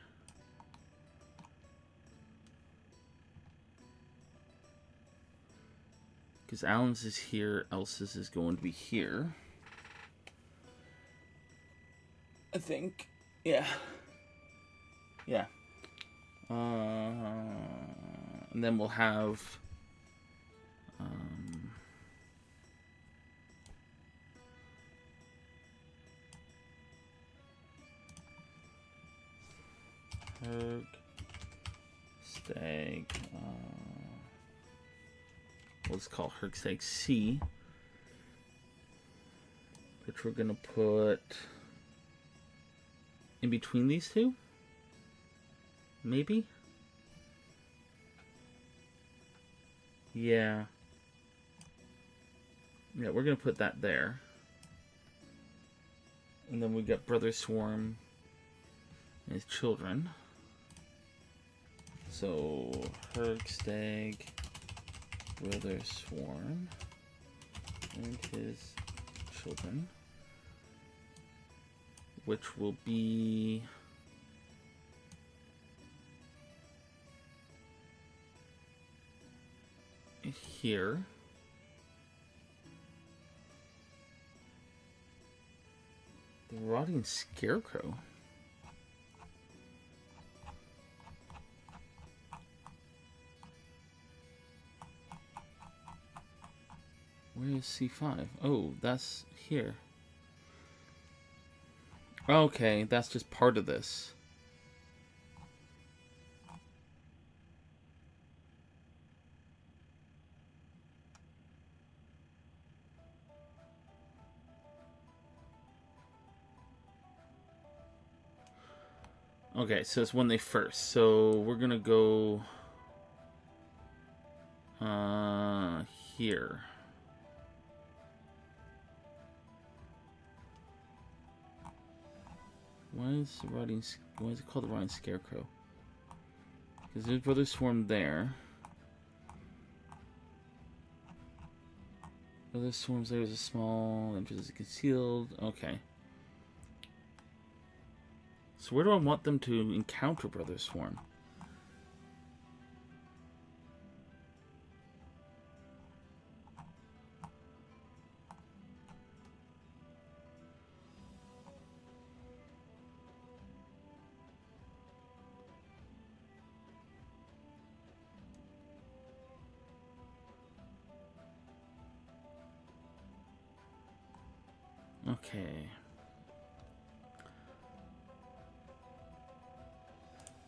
Because Alan's is here, Elsa's is going to be here. I think. Yeah. Yeah. And then we'll have Hergstag. Let's call Hergstag C, which we're gonna put in between these two, maybe. Yeah, we're gonna put that there, and then we got Brother Swarm and his children. So, Hergstag, Brother Swarm, and his children, which will be here. The Rotting Scarecrow. Where is C5? Oh, that's here. Okay, that's just part of this. Okay, so it's when they first. So we're gonna go here. Why is it called the Rotting Scarecrow? Because there's Brother Swarm there. Brother Swarm's there is a small entrance is concealed. Okay. So where do I want them to encounter Brother Swarm? Okay.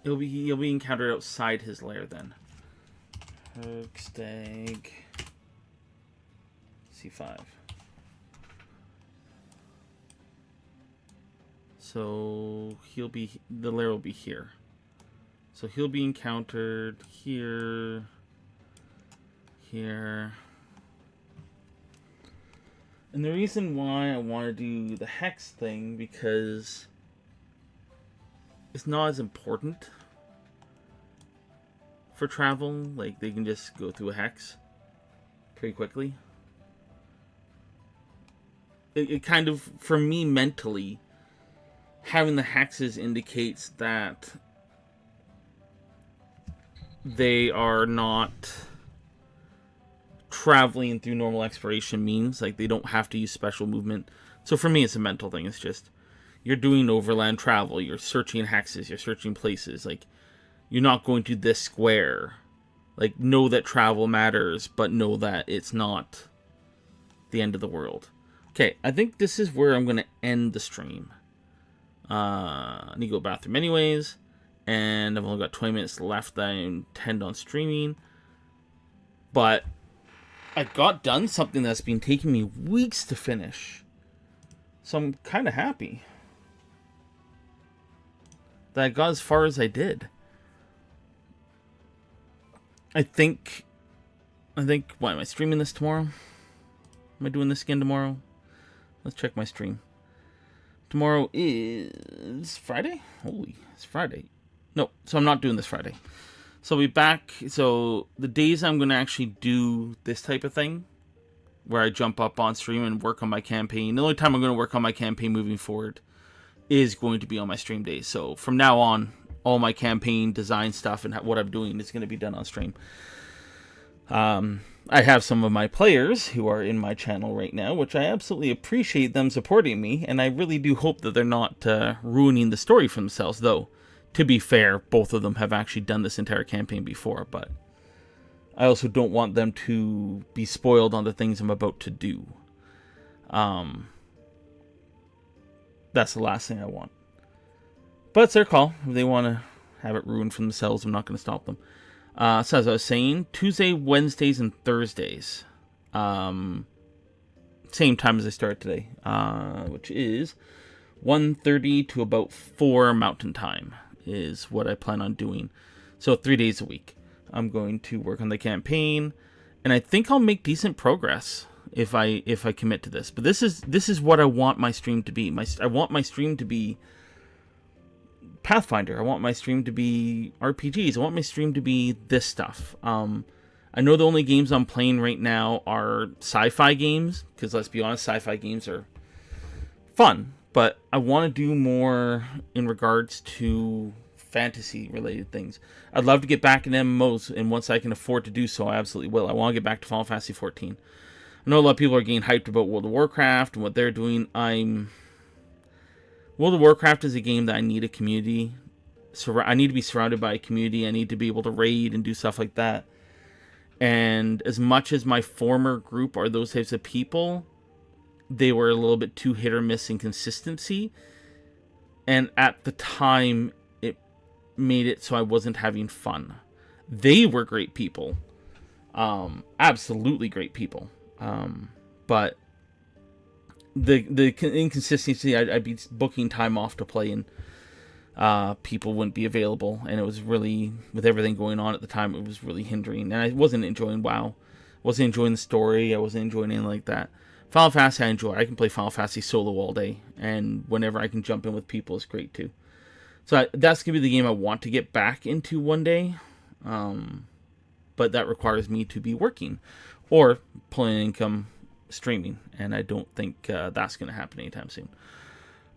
He'll be encountered outside his lair then. Hergstag C5. So the lair will be here. So he'll be encountered here, here. And the reason why I want to do the hex thing, because it's not as important for travel. Like, they can just go through a hex pretty quickly. It kind of, for me mentally, having the hexes indicates that they are not traveling through normal exploration means. Like, they don't have to use special movement. So for me, it's a mental thing. It's just, you're doing overland travel. You're searching hexes. You're searching places. Like, you're not going to this square. Like, know that travel matters, but know that it's not the end of the world. Okay, I think this is where I'm going to end the stream. I need to go to the bathroom anyways. And I've only got 20 minutes left that I intend on streaming. But I got done something that's been taking me weeks to finish. So I'm kind of happy that I got as far as I did. I think, what, am I streaming this tomorrow? Am I doing this again tomorrow? Let's check my stream. Tomorrow is Friday? Holy, it's Friday. No, so I'm not doing this Friday. So I'll be back. So the days I'm going to actually do this type of thing, where I jump up on stream and work on my campaign. The only time I'm going to work on my campaign moving forward is going to be on my stream days. So from now on, all my campaign design stuff and what I'm doing is going to be done on stream. I have some of my players who are in my channel right now, which I absolutely appreciate them supporting me, and I really do hope that they're not ruining the story for themselves, though. To be fair, both of them have actually done this entire campaign before, but I also don't want them to be spoiled on the things I'm about to do. That's the last thing I want. But it's their call. If they want to have it ruined for themselves, I'm not going to stop them. So as I was saying, Tuesday, Wednesdays, and Thursdays. Same time as I started today, which is 1:30 to about 4 Mountain Time is what I plan on doing. So 3 days a week. I'm going to work on the campaign, and I think I'll make decent progress if I commit to this. But this is what I want my stream to be. I want my stream to be Pathfinder. I want my stream to be RPGs. I want my stream to be this stuff. I know the only games I'm playing right now are sci-fi games, because let's be honest, sci-fi games are fun, but I want to do more in regards to fantasy-related things. I'd love to get back in MMOs, and once I can afford to do so, I absolutely will. I want to get back to Final Fantasy 14. I know a lot of people are getting hyped about World of Warcraft and what they're doing. World of Warcraft is a game that I need a community. I need to be surrounded by a community. I need to be able to raid and do stuff like that. And as much as my former group are those types of people, they were a little bit too hit or miss in consistency. And at the time, it made it so I wasn't having fun. They were great people. Absolutely great people. But the inconsistency, I'd be booking time off to play, and people wouldn't be available, and it was really, with everything going on at the time, it was really hindering, and I wasn't enjoying WoW. I wasn't enjoying the story. I wasn't enjoying anything like that. Final Fantasy I enjoy. I can play Final Fantasy solo all day, and whenever I can jump in with people, it's great too. So that's going to be the game I want to get back into one day, but that requires me to be working or pulling income streaming, and I don't think that's going to happen anytime soon.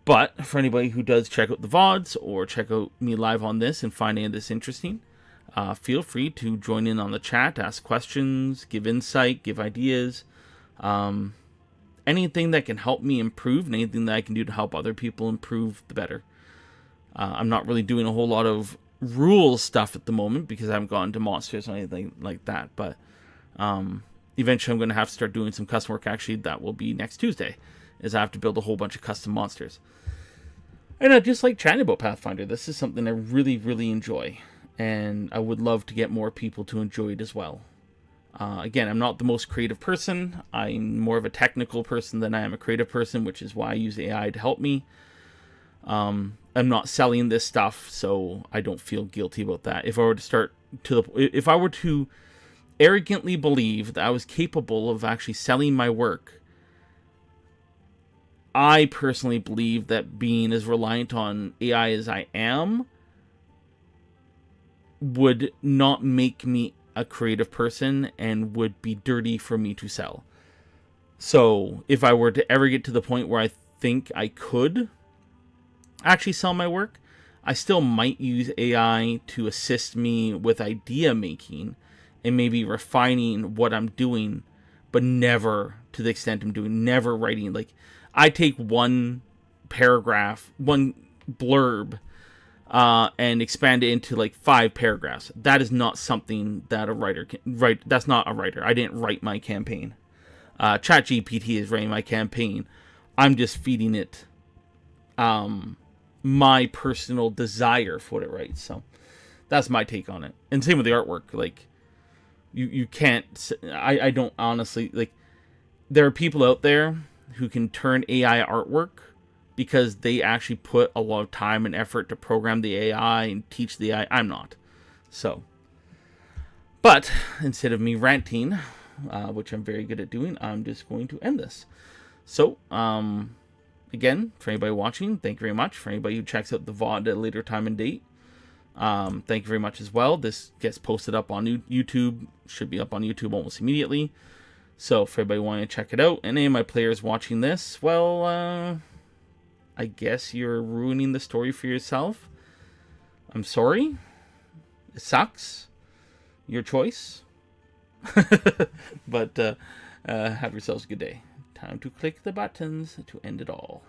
But for anybody who does check out the VODs or check out me live on this and find any of this interesting, feel free to join in on the chat, ask questions, give insight, give ideas. Anything that can help me improve and anything that I can do to help other people improve, the better. I'm not really doing a whole lot of rules stuff at the moment because I haven't gotten to monsters or anything like that. But eventually I'm going to have to start doing some custom work. Actually, that will be next Tuesday, is I have to build a whole bunch of custom monsters. And I just like chatting about Pathfinder. This is something I really, really enjoy. And I would love to get more people to enjoy it as well. Again, I'm not the most creative person. I'm more of a technical person than I am a creative person, which is why I use AI to help me. I'm not selling this stuff, so I don't feel guilty about that. If I were to arrogantly believe that I was capable of actually selling my work, I personally believe that being as reliant on AI as I am would not make me a creative person and would be dirty for me to sell. So if I were to ever get to the point where I think I could actually sell my work, I still might use AI to assist me with idea making and maybe refining what I'm doing, but never to the extent I'm doing, never writing. Like, I take one paragraph, one blurb, and expand it into like 5 paragraphs. That is not something that a writer can write. That's not a writer. I didn't write my campaign. ChatGPT is writing my campaign. I'm just feeding it my personal desire for what it writes. So that's my take on it. And same with the artwork. Like, you can't. I don't honestly, like, there are people out there who can turn AI artwork because they actually put a lot of time and effort to program the AI and teach the AI. I'm not. So, but instead of me ranting, which I'm very good at doing, I'm just going to end this. So, again, for anybody watching, thank you very much. For anybody who checks out the VOD at a later time and date, thank you very much as well. This gets posted up on YouTube. Should be up on YouTube almost immediately. So, for everybody wanting to check it out, and any of my players watching this, well, I guess you're ruining the story for yourself. I'm sorry. It sucks. Your choice. But have yourselves a good day. Time to click the buttons to end it all.